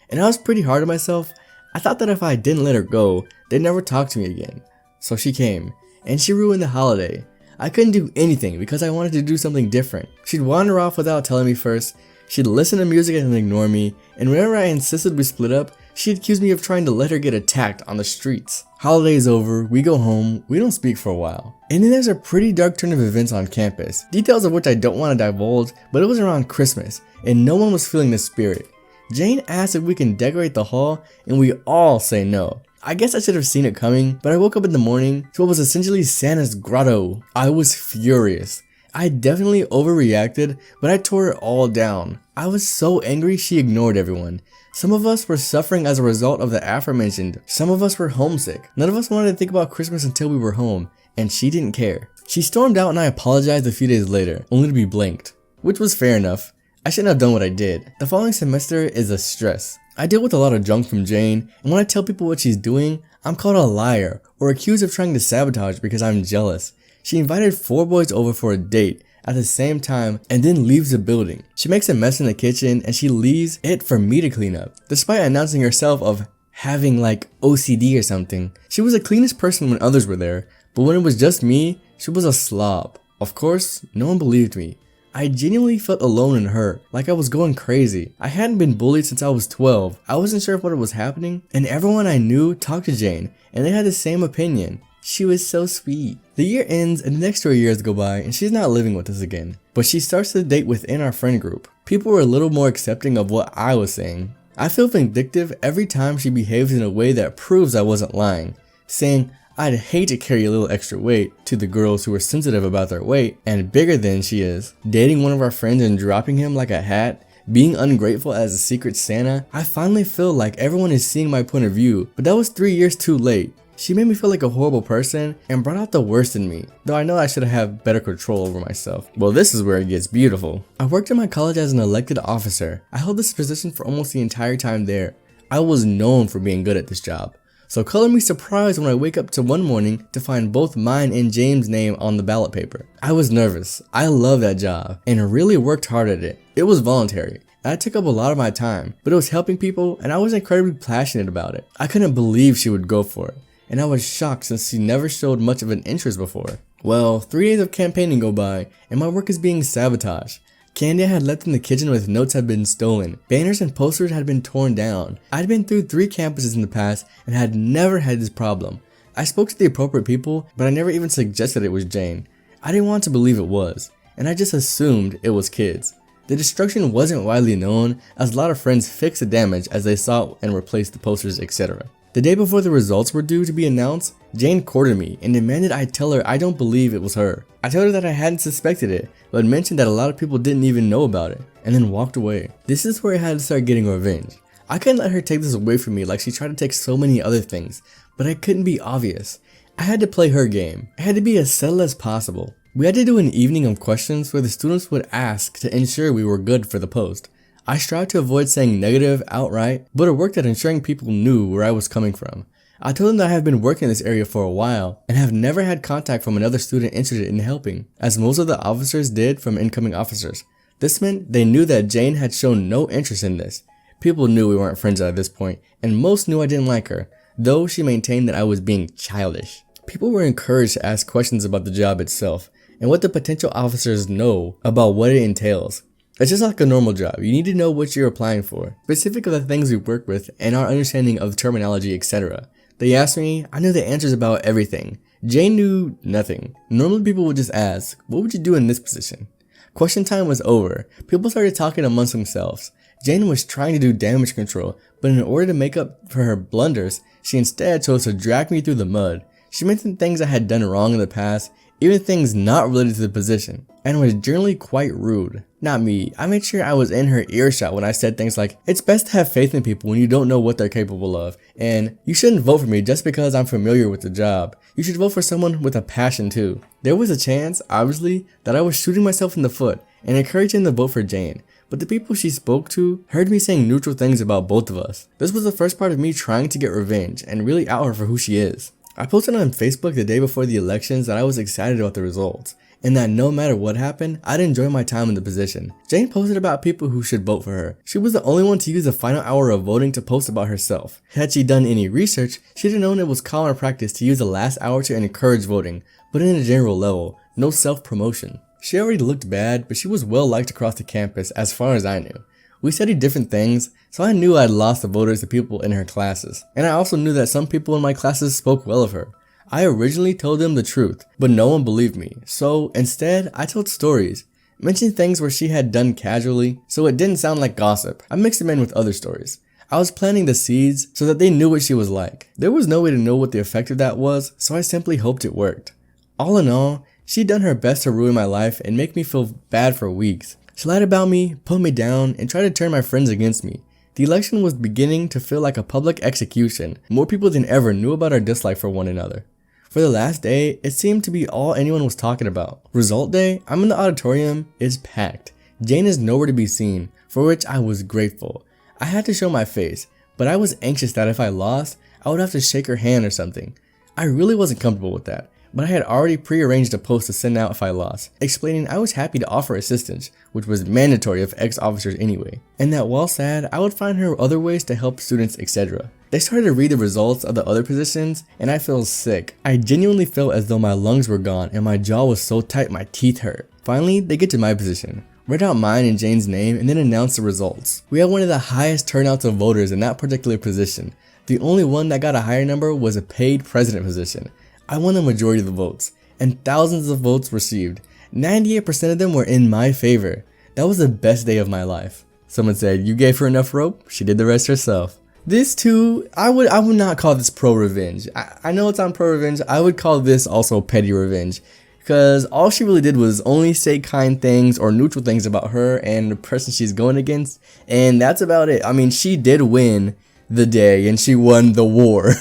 And I was pretty hard on myself. I thought that if I didn't let her go, they'd never talk to me again. So she came, and she ruined the holiday. I couldn't do anything because I wanted to do something different. She'd wander off without telling me first, she'd listen to music and ignore me, and whenever I insisted we split up, she'd accuse me of trying to let her get attacked on the streets. Holiday's over, we go home, we don't speak for a while. And then there's a pretty dark turn of events on campus, details of which I don't want to divulge, but it was around Christmas, and no one was feeling the spirit. Jane asked if we can decorate the hall, and we all say no. I guess I should have seen it coming, but I woke up in the morning to what was essentially Santa's grotto. I was furious. I definitely overreacted, but I tore it all down. I was so angry she ignored everyone. Some of us were suffering as a result of the aforementioned. Some of us were homesick. None of us wanted to think about Christmas until we were home, and she didn't care. She stormed out and I apologized a few days later, only to be blanked, which was fair enough. I shouldn't have done what I did. The following semester is a stress. I deal with a lot of junk from Jane, and when I tell people what she's doing, I'm called a liar or accused of trying to sabotage because I'm jealous. She invited 4 boys over for a date at the same time and then leaves the building. She makes a mess in the kitchen and she leaves it for me to clean up, despite announcing herself of having like OCD or something. She was the cleanest person when others were there, but when it was just me, she was a slob. Of course, no one believed me. I genuinely felt alone and hurt, like I was going crazy. I hadn't been bullied since I was 12. I wasn't sure what was happening, and everyone I knew talked to Jane, and they had the same opinion. She was so sweet. The year ends and the next 2 years go by and she's not living with us again. But she starts to date within our friend group. People were a little more accepting of what I was saying. I feel vindictive every time she behaves in a way that proves I wasn't lying, saying I'd hate to carry a little extra weight to the girls who are sensitive about their weight and bigger than she is. Dating one of our friends and dropping him like a hat, being ungrateful as a secret Santa. I finally feel like everyone is seeing my point of view, but that was 3 years too late. She made me feel like a horrible person and brought out the worst in me, though I know I should have better control over myself. Well, this is where it gets beautiful. I worked in my college as an elected officer. I held this position for almost the entire time there. I was known for being good at this job. So color me surprised when I wake up to one morning to find both mine and James' name on the ballot paper. I was nervous. I love that job and really worked hard at it. It was voluntary. That took up a lot of my time, but it was helping people and I was incredibly passionate about it. I couldn't believe she would go for it. And I was shocked since she never showed much of an interest before. Well, 3 days of campaigning go by, and my work is being sabotaged. Candy I had left in the kitchen with notes had been stolen. Banners and posters had been torn down. I'd been through 3 campuses in the past and had never had this problem. I spoke to the appropriate people, but I never even suggested it was Jane. I didn't want to believe it was, and I just assumed it was kids. The destruction wasn't widely known, as a lot of friends fixed the damage as they saw and replaced the posters, etc. The day before the results were due to be announced, Jane courted me and demanded I tell her I don't believe it was her. I told her that I hadn't suspected it, but mentioned that a lot of people didn't even know about it, and then walked away. This is where I had to start getting revenge. I couldn't let her take this away from me like she tried to take so many other things, but I couldn't be obvious. I had to play her game. I had to be as subtle as possible. We had to do an evening of questions where the students would ask to ensure we were good for the post. I strived to avoid saying negative outright, but it worked at ensuring people knew where I was coming from. I told them that I have been working in this area for a while and have never had contact from another student interested in helping, as most of the officers did from incoming officers. This meant they knew that Jane had shown no interest in this. People knew we weren't friends at this point, and most knew I didn't like her, though she maintained that I was being childish. People were encouraged to ask questions about the job itself, and what the potential officers know about what it entails. It's just like a normal job. You need to know what you're applying for, specific of the things we work with and our understanding of terminology, etc. They asked me, I knew the answers about everything. Jane knew nothing. Normally people would just ask, what would you do in this position? Question time was over. People started talking amongst themselves. Jane was trying to do damage control, but in order to make up for her blunders, she instead chose to drag me through the mud. She mentioned things I had done wrong in the past, even things not related to the position, and was generally quite rude. Not me. I made sure I was in her earshot when I said things like, it's best to have faith in people when you don't know what they're capable of, and you shouldn't vote for me just because I'm familiar with the job. You should vote for someone with a passion too. There was a chance, obviously, that I was shooting myself in the foot and encouraging them to vote for Jane, but the people she spoke to heard me saying neutral things about both of us. This was the first part of me trying to get revenge and really out her for who she is. I posted on Facebook the day before the elections that I was excited about the results, and that no matter what happened, I'd enjoy my time in the position. Jane posted about people who should vote for her. She was the only one to use the final hour of voting to post about herself. Had she done any research, she'd have known it was common practice to use the last hour to encourage voting, but in a general level, no self-promotion. She already looked bad, but she was well liked across the campus as far as I knew. We studied different things, so I knew I'd lost the voters to people in her classes, and I also knew that some people in my classes spoke well of her. I originally told them the truth, but no one believed me, so instead I told stories, mentioned things where she had done casually, so it didn't sound like gossip. I mixed them in with other stories. I was planting the seeds so that they knew what she was like. There was no way to know what the effect of that was, so I simply hoped it worked. All in all, she'd done her best to ruin my life and make me feel bad for weeks. She lied about me, put me down, and tried to turn my friends against me. The election was beginning to feel like a public execution. More people than ever knew about our dislike for one another. For the last day, it seemed to be all anyone was talking about. Result day, I'm in the auditorium, it's packed. Jane is nowhere to be seen, for which I was grateful. I had to show my face, but I was anxious that if I lost, I would have to shake her hand or something. I really wasn't comfortable with that, but I had already prearranged a post to send out if I lost, explaining I was happy to offer assistance, which was mandatory of ex-officers anyway, and that while sad, I would find her other ways to help students, etc. They started to read the results of the other positions, and I felt sick. I genuinely felt as though my lungs were gone and my jaw was so tight my teeth hurt. Finally, they get to my position, read out mine and Jane's name, and then announced the results. We had one of the highest turnouts of voters in that particular position. The only one that got a higher number was a paid president position. I won the majority of the votes, and thousands of votes received. 98% of them were in my favor. That was the best day of my life. Someone said, you gave her enough rope, she did the rest herself. This too, I would not call this pro-revenge. I know it's on pro-revenge, I would call this also petty revenge. Because all she really did was only say kind things or neutral things about her and the person she's going against, and that's about it. I mean, she did win the day and she won the war,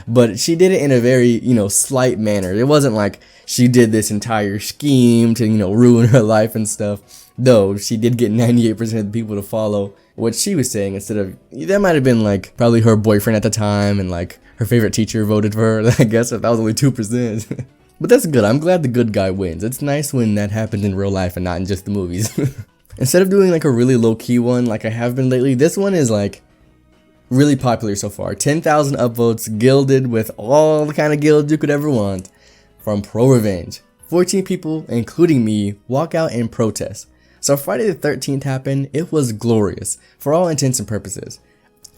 but she did it in a very, slight manner. It wasn't like she did this entire scheme to, ruin her life and stuff, though she did get 98% of the people to follow what she was saying instead of, that might have been like probably her boyfriend at the time and like her favorite teacher voted for her, I guess, if that was only 2%. But that's good. I'm glad the good guy wins. It's nice when that happens in real life and not in just the movies. Instead of doing like a really low-key one like I have been lately, this one is like really popular so far. 10,000 upvotes, gilded with all the kind of gilds you could ever want, from ProRevenge. 14 people, including me, walk out and protest. So Friday the 13th happened. It was glorious, for all intents and purposes.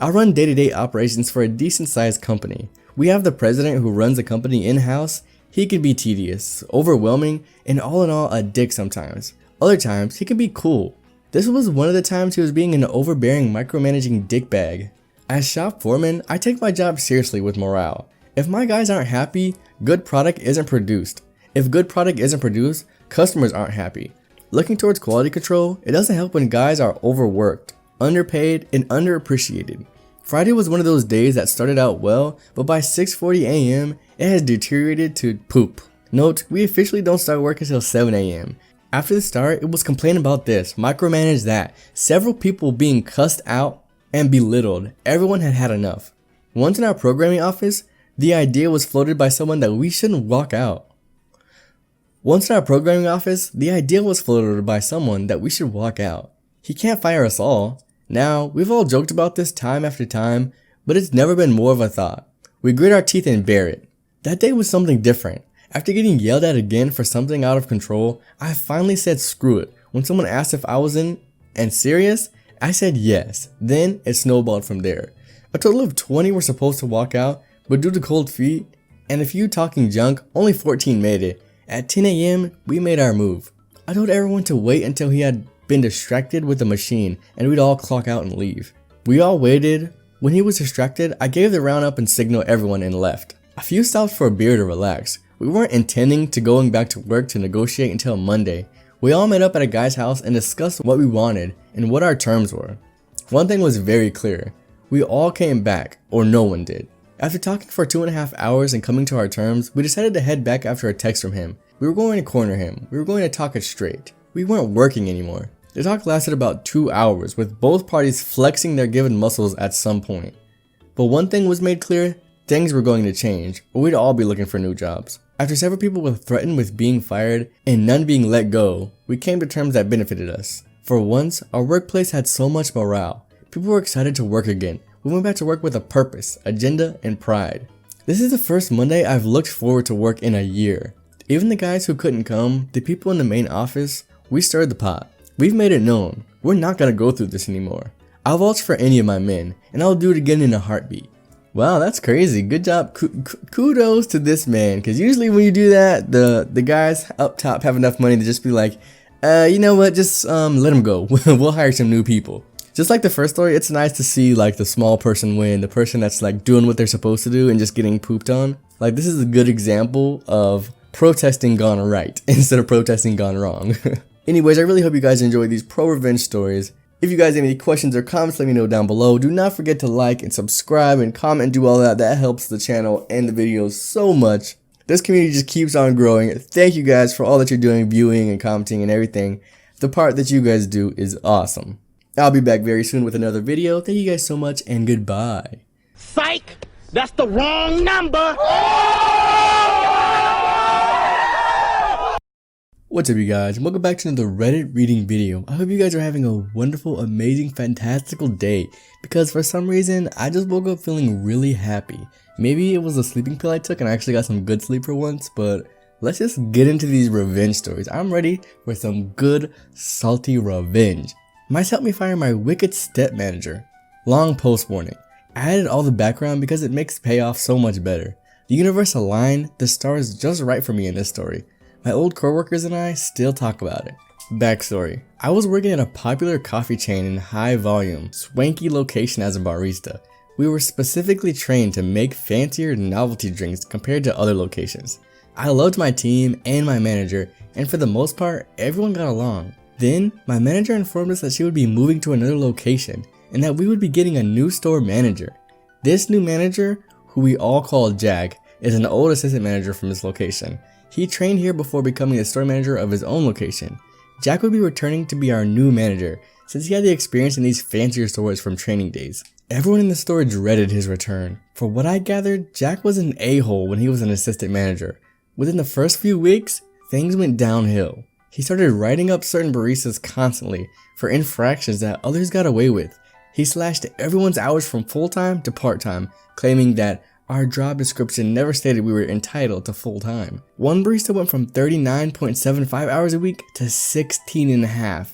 I run day-to-day operations for a decent-sized company. We have the president who runs the company in-house. He can be tedious, overwhelming, and all in all a dick sometimes. Other times, he can be cool. This was one of the times he was being an overbearing, micromanaging dickbag. As shop foreman, I take my job seriously with morale. If my guys aren't happy, good product isn't produced. If good product isn't produced, customers aren't happy. Looking towards quality control, it doesn't help when guys are overworked, underpaid, and underappreciated. Friday was one of those days that started out well, but by 6:40 a.m., it has deteriorated to poop. Note, we officially don't start work until 7 a.m. After the start, it was complaining about this, micromanage that, several people being cussed out and belittled. Everyone had had enough. Once in our programming office, the idea was floated by someone that we shouldn't walk out. He can't fire us all. Now, we've all joked about this time after time, but it's never been more of a thought. We grit our teeth and bear it. That day was something different. After getting yelled at again for something out of control, I finally said screw it. When someone asked if I was in and serious, I said yes. Then it snowballed from there. A total of 20 were supposed to walk out, but due to cold feet and a few talking junk, only 14 made it. At 10 a.m., we made our move. I told everyone to wait until he had been distracted with the machine and we'd all clock out and leave. We all waited. When he was distracted, I gave the round up and signaled everyone and left. A few stopped for a beer to relax. We weren't intending to going back to work to negotiate until Monday. We all met up at a guy's house and discussed what we wanted and what our terms were. One thing was very clear. We all came back, or no one did. After talking for 2.5 hours and coming to our terms, we decided to head back after a text from him. We were going to corner him. We were going to talk it straight. We weren't working anymore. The talk lasted about 2 hours, with both parties flexing their given muscles at some point. But one thing was made clear, things were going to change, or we'd all be looking for new jobs. After several people were threatened with being fired and none being let go, we came to terms that benefited us. For once, our workplace had so much morale. People were excited to work again. We went back to work with a purpose, agenda, and pride. This is the first Monday I've looked forward to work in a year. Even the guys who couldn't come, the people in the main office, we stirred the pot. We've made it known. We're not gonna go through this anymore. I'll vouch for any of my men, and I'll do it again in a heartbeat. Wow, that's crazy. Good job. Kudos to this man, because usually when you do that, the guys up top have enough money to just be like, you know what, just let him go. We'll hire some new people. Just like the first story, it's nice to see like the small person win, the person that's like doing what they're supposed to do and just getting pooped on. Like this is a good example of protesting gone right instead of protesting gone wrong. Anyways, I really hope you guys enjoyed these pro-revenge stories. If you guys have any questions or comments, let me know down below. Do not forget to like and subscribe and comment and do all that. That helps the channel and the videos so much. This community just keeps on growing. Thank you guys for all that you're doing, viewing and commenting and everything. The part that you guys do is awesome. I'll be back very soon with another video. Thank you guys so much and goodbye. Psych! That's the wrong number! What's up you guys, and welcome back to another Reddit reading video. I hope you guys are having a wonderful, amazing, fantastical day, because for some reason, I just woke up feeling really happy. Maybe it was a sleeping pill I took and I actually got some good sleep for once, but let's just get into these revenge stories. I'm ready for some good, salty revenge. Might help me fire my wicked step manager. Long post warning. I added all the background because it makes payoff so much better. The universe aligned, the stars just right for me in this story. My old coworkers and I still talk about it. Backstory. I was working at a popular coffee chain in high volume, swanky location as a barista. We were specifically trained to make fancier novelty drinks compared to other locations. I loved my team and my manager, and for the most part, everyone got along. Then, my manager informed us that she would be moving to another location, and that we would be getting a new store manager. This new manager, who we all call Jack, is an old assistant manager from this location. He trained here before becoming the store manager of his own location. Jack would be returning to be our new manager, since he had the experience in these fancier stores from training days. Everyone in the store dreaded his return. For what I gathered, Jack was an a-hole when he was an assistant manager. Within the first few weeks, things went downhill. He started writing up certain baristas constantly for infractions that others got away with. He slashed everyone's hours from full-time to part-time, claiming that our job description never stated we were entitled to full-time. One barista went from 39.75 hours a week to 16.5.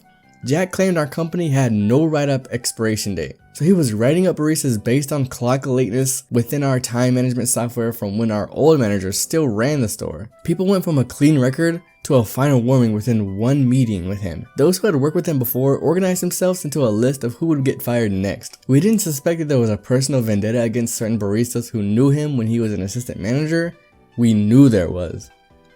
Jack claimed our company had no write-up expiration date. So he was writing up baristas based on clock lateness within our time management software from when our old manager still ran the store. People went from a clean record to a final warning within one meeting with him. Those who had worked with him before organized themselves into a list of who would get fired next. We didn't suspect that there was a personal vendetta against certain baristas who knew him when he was an assistant manager. We knew there was.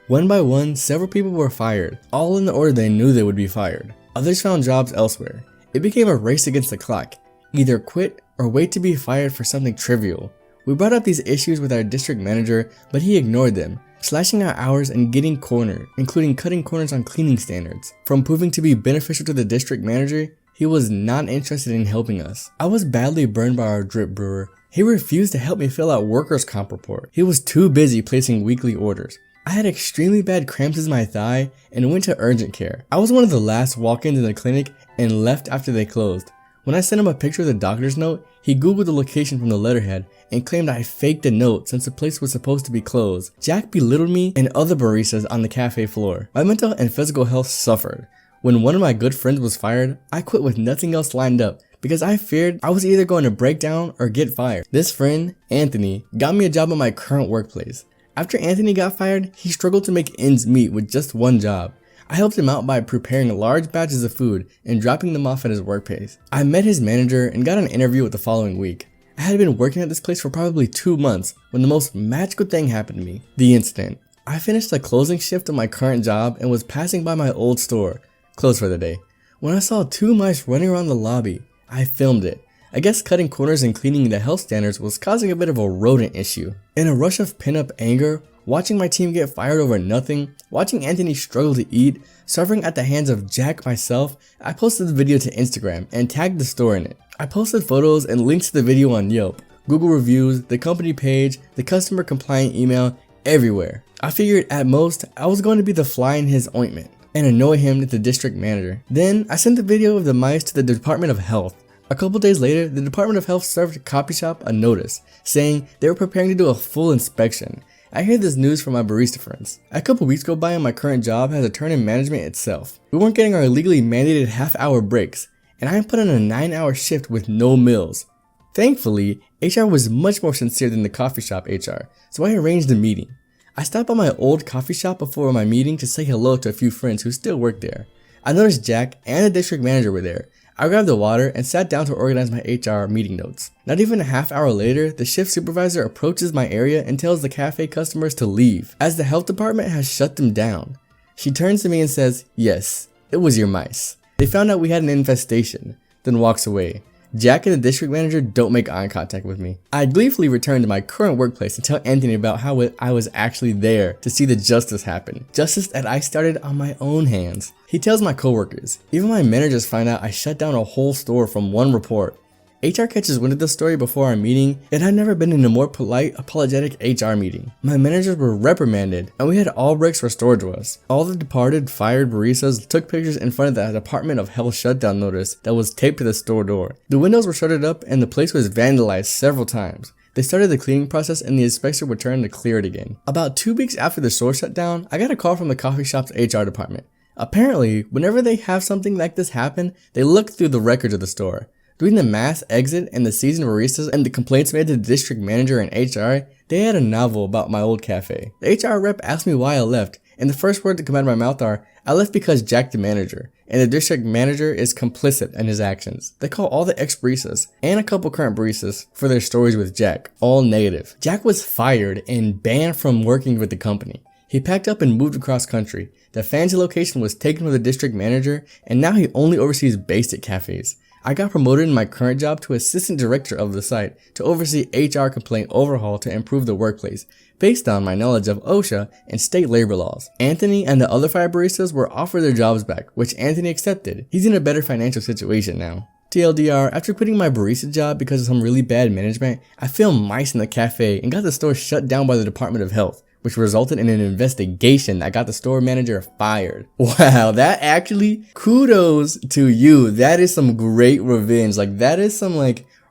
One by one, several people were fired, all in the order they knew they would be fired. Others found jobs elsewhere. It became a race against the clock. Either quit or wait to be fired for something trivial. We brought up these issues with our district manager, but he ignored them, slashing our hours and getting cornered, including cutting corners on cleaning standards. From proving to be beneficial to the district manager, he was not interested in helping us. I was badly burned by our drip brewer. He refused to help me fill out workers' comp report. He was too busy placing weekly orders. I had extremely bad cramps in my thigh and went to urgent care. I was one of the last walk-ins in the clinic and left after they closed. When I sent him a picture of the doctor's note, he googled the location from the letterhead and claimed I faked a note since the place was supposed to be closed. Jack belittled me and other baristas on the cafe floor. My mental and physical health suffered. When one of my good friends was fired, I quit with nothing else lined up because I feared I was either going to break down or get fired. This friend, Anthony, got me a job at my current workplace. After Anthony got fired, he struggled to make ends meet with just one job. I helped him out by preparing large batches of food and dropping them off at his workplace. I met his manager and got an interview with the following week. I had been working at this place for probably 2 months when the most magical thing happened to me. The incident. I finished the closing shift of my current job and was passing by my old store, closed for the day, when I saw 2 mice running around the lobby. I filmed it. I guess cutting corners and cleaning the health standards was causing a bit of a rodent issue. In a rush of pin-up anger, watching my team get fired over nothing, watching Anthony struggle to eat, suffering at the hands of Jack myself, I posted the video to Instagram and tagged the store in it. I posted photos and links to the video on Yelp, Google reviews, the company page, the customer compliant email, everywhere. I figured at most I was going to be the fly in his ointment and annoy him at the district manager. Then I sent the video of the mice to the Department of Health. A couple days later, the Department of Health served Coffee Shop a notice saying they were preparing to do a full inspection. I hear this news from my barista friends. A couple weeks go by and my current job has a turn in management itself. We weren't getting our legally mandated half-hour breaks, and I am put on a 9-hour shift with no meals. Thankfully, HR was much more sincere than the coffee shop HR, so I arranged a meeting. I stopped by my old coffee shop before my meeting to say hello to a few friends who still work there. I noticed Jack and the district manager were there. I grabbed the water and sat down to organize my HR meeting notes. Not even a half hour later, the shift supervisor approaches my area and tells the cafe customers to leave, as the health department has shut them down. She turns to me and says, "Yes, it was your mice. They found out we had an infestation," then walks away. Jack and the district manager don't make eye contact with me. I gleefully return to my current workplace to tell Anthony about how I was actually there to see the justice happen. Justice that I started on my own hands. He tells my coworkers. Even my managers find out I shut down a whole store from one report. HR catches wind of the story before our meeting. It had never been in a more polite, apologetic HR meeting. My managers were reprimanded, and we had all breaks restored to us. All the departed, fired baristas took pictures in front of the Department of Health shutdown notice that was taped to the store door. The windows were shuttered up, and the place was vandalized several times. They started the cleaning process, and the inspector returned to clear it again. About 2 weeks after the store shut down, I got a call from the coffee shop's HR department. Apparently, whenever they have something like this happen, they look through the records of the store. During the mass exit and the seasoned baristas and the complaints made to the district manager and HR, they had a novel about my old cafe. The HR rep asked me why I left, and the first words that come out of my mouth are, "I left because Jack the manager," and the district manager is complicit in his actions. They call all the ex-baristas and a couple current baristas for their stories with Jack, all negative. Jack was fired and banned from working with the company. He packed up and moved across country. The fancy location was taken from the district manager, and now he only oversees basic cafes. I got promoted in my current job to assistant director of the site to oversee HR complaint overhaul to improve the workplace, based on my knowledge of OSHA and state labor laws. Anthony and the other 5 baristas were offered their jobs back, which Anthony accepted. He's in a better financial situation now. TLDR, after quitting my barista job because of some really bad management, I filmed mice in the cafe and got the store shut down by the Department of Health, which resulted in an investigation that got the store manager fired. Wow, that actually, kudos to you. That is some great revenge. Like, that is some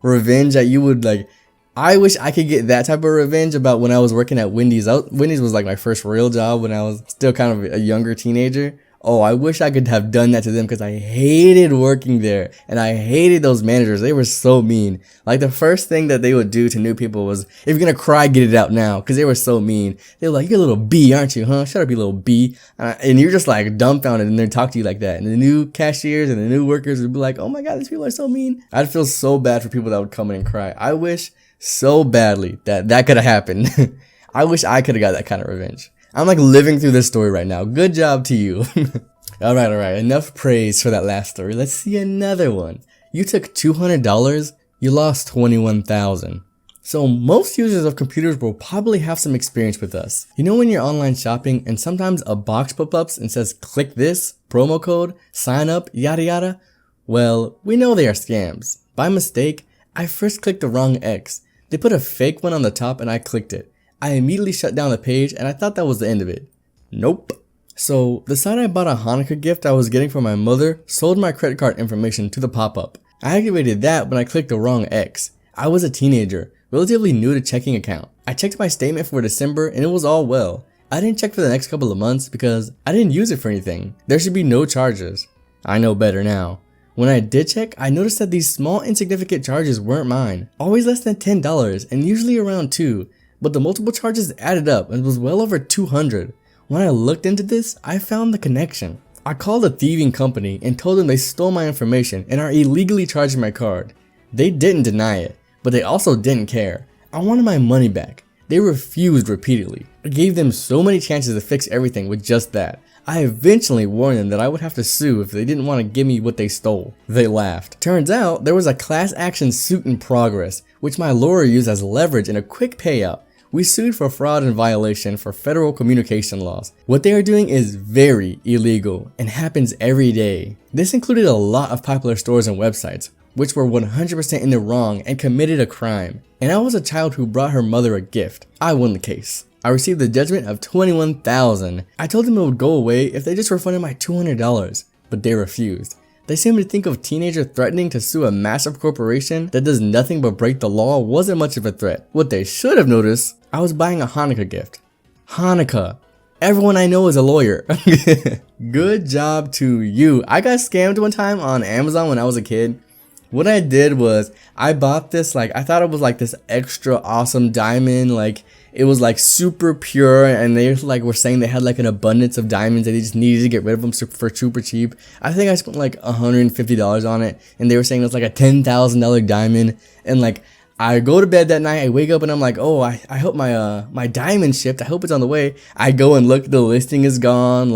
revenge that you would I wish I could get that type of revenge about when I was working at Wendy's. Wendy's was like my first real job when I was still kind of a younger teenager. Oh, I wish I could have done that to them because I hated working there and I hated those managers. They were so mean. Like the first thing that they would do to new people was, if you're gonna cry, get it out now, because they were so mean. They were like, you're a little B, aren't you, huh? Shut up, you little B. And you're just like dumbfounded and they talk to you like that. And the new cashiers and the new workers would be like, oh my God, these people are so mean. I'd feel so bad for people that would come in and cry. I wish so badly that that could have happened. I wish I could have got that kind of revenge. I'm like living through this story right now. Good job to you. Alright. Enough praise for that last story. Let's see another one. You took $200, you lost $21,000. So most users of computers will probably have some experience with us. You know when you're online shopping and sometimes a box pop-ups and says click this, promo code, sign up, yada yada? Well, we know they are scams. By mistake, I first clicked the wrong X. They put a fake one on the top and I clicked it. I immediately shut down the page and I thought that was the end of it. Nope. So the site I bought a Hanukkah gift I was getting for my mother sold my credit card information to the pop-up. I activated that when I clicked the wrong X. I was a teenager, relatively new to checking account. I checked my statement for December and it was all well. I didn't check for the next couple of months because I didn't use it for anything. There should be no charges. I know better now. When I did check, I noticed that these small insignificant charges weren't mine. Always less than $10 and usually around $2. But the multiple charges added up and was well over $200. When I looked into this, I found the connection. I called a thieving company and told them they stole my information and are illegally charging my card. They didn't deny it, but they also didn't care. I wanted my money back. They refused repeatedly. I gave them so many chances to fix everything with just that. I eventually warned them that I would have to sue if they didn't want to give me what they stole. They laughed. Turns out there was a class action suit in progress, which my lawyer used as leverage in a quick payout. We sued for fraud and violation for federal communication laws. What they are doing is very illegal and happens every day. This included a lot of popular stores and websites, which were 100% in the wrong and committed a crime. And I was a child who brought her mother a gift. I won the case. I received a judgment of $21,000. I told them it would go away if they just refunded my $200, but they refused. They seemed to think of teenager threatening to sue a massive corporation that does nothing but break the law wasn't much of a threat. What they should have noticed, I was buying a Hanukkah gift. Hanukkah. Everyone I know is a lawyer. Good job to you. I got scammed one time on Amazon when I was a kid. What I did was I bought this, I thought it was like this extra awesome diamond, it was like super pure, and they were saying they had like an abundance of diamonds and they just needed to get rid of them for super cheap. I think I spent like $150 on it, and they were saying it was like a $10,000 diamond. And I go to bed that night, I wake up and I'm like, oh, I hope my diamond shipped, I hope it's on the way. I go and look, the listing is gone,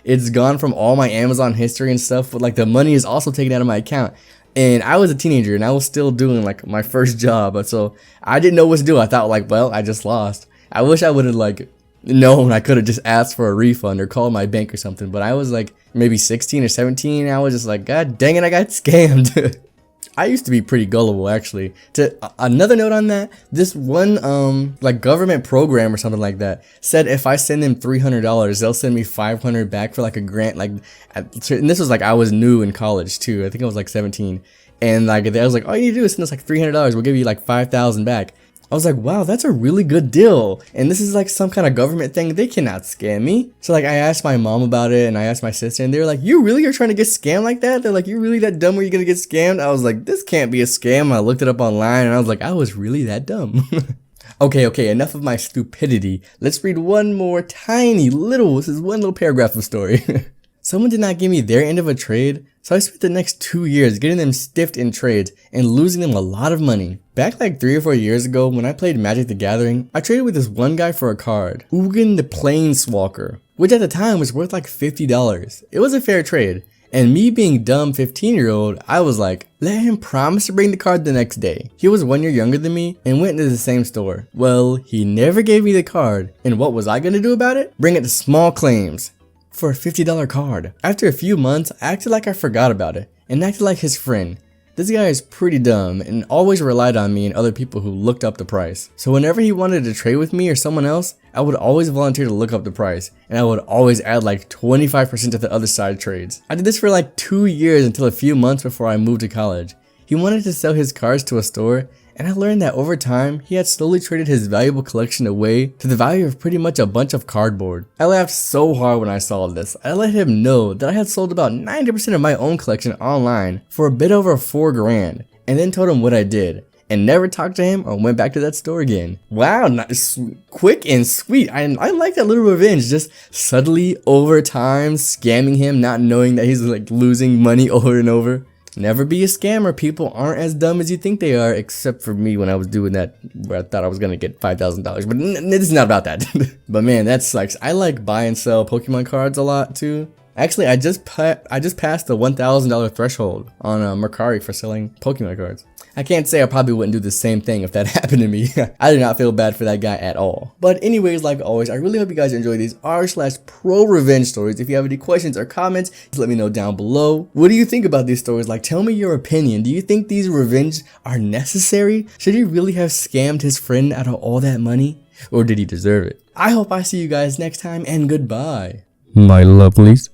it's gone from all my Amazon history and stuff, but the money is also taken out of my account. And I was a teenager and I was still doing my first job, so I didn't know what to do. I thought well, I just lost. I wish I would have known. I could have just asked for a refund or called my bank or something, but I was maybe 16 or 17. I was just God dang it, I got scammed. I used to be pretty gullible, actually. To another note on that, this one government program or something like that said if I send them $300, they'll send me $500 back for a grant. And this was I was new in college too. I think I was 17, and I was all you need to do is send us $300. We'll give you $5,000 back. I was wow, that's a really good deal. And this is some kind of government thing. They cannot scam me. So I asked my mom about it and I asked my sister, and they were you really are trying to get scammed like that? They're you really that dumb where you're going to get scammed? I was this can't be a scam. I looked it up online and I was I was really that dumb. Okay, enough of my stupidity. Let's read one more this is one little paragraph of story. Someone did not give me their end of a trade, so I spent the next 2 years getting them stiffed in trades and losing them a lot of money. Back 3 or 4 years ago when I played Magic the Gathering, I traded with this one guy for a card, Ugin the Planeswalker, which at the time was worth $50. It was a fair trade, and me being dumb 15-year-old, I was let him promise to bring the card the next day. He was 1 year younger than me and went to the same store. Well, he never gave me the card, and what was I gonna do about it? Bring it to small claims for a $50 card. After a few months, I acted like I forgot about it and acted like his friend. This guy is pretty dumb and always relied on me and other people who looked up the price. So whenever he wanted to trade with me or someone else, I would always volunteer to look up the price, and I would always add 25% to the other side trades. I did this for 2 years until a few months before I moved to college. He wanted to sell his cards to a store, and I learned that over time, he had slowly traded his valuable collection away to the value of pretty much a bunch of cardboard. I laughed so hard when I saw this. I let him know that I had sold about 90% of my own collection online for a bit over $4 grand, and then told him what I did, and never talked to him or went back to that store again. Wow, nice, quick and sweet. I like that little revenge, just subtly over time scamming him, not knowing that he's like losing money over and over. Never be a scammer. People aren't as dumb as you think they are, except for me when I was doing that where I thought I was gonna get $5,000, but this is not about that. But man, that sucks. I like buy and sell Pokemon cards a lot too. Actually, I just passed the $1,000 threshold on Mercari for selling Pokemon cards. I can't say I probably wouldn't do the same thing if that happened to me. I do not feel bad for that guy at all. But anyways, like always, I really hope you guys enjoy these r/pro-revenge stories. If you have any questions or comments, just let me know down below. What do you think about these stories? Like, tell me your opinion. Do you think these revenge are necessary? Should he really have scammed his friend out of all that money? Or did he deserve it? I hope I see you guys next time, and goodbye, my lovelies.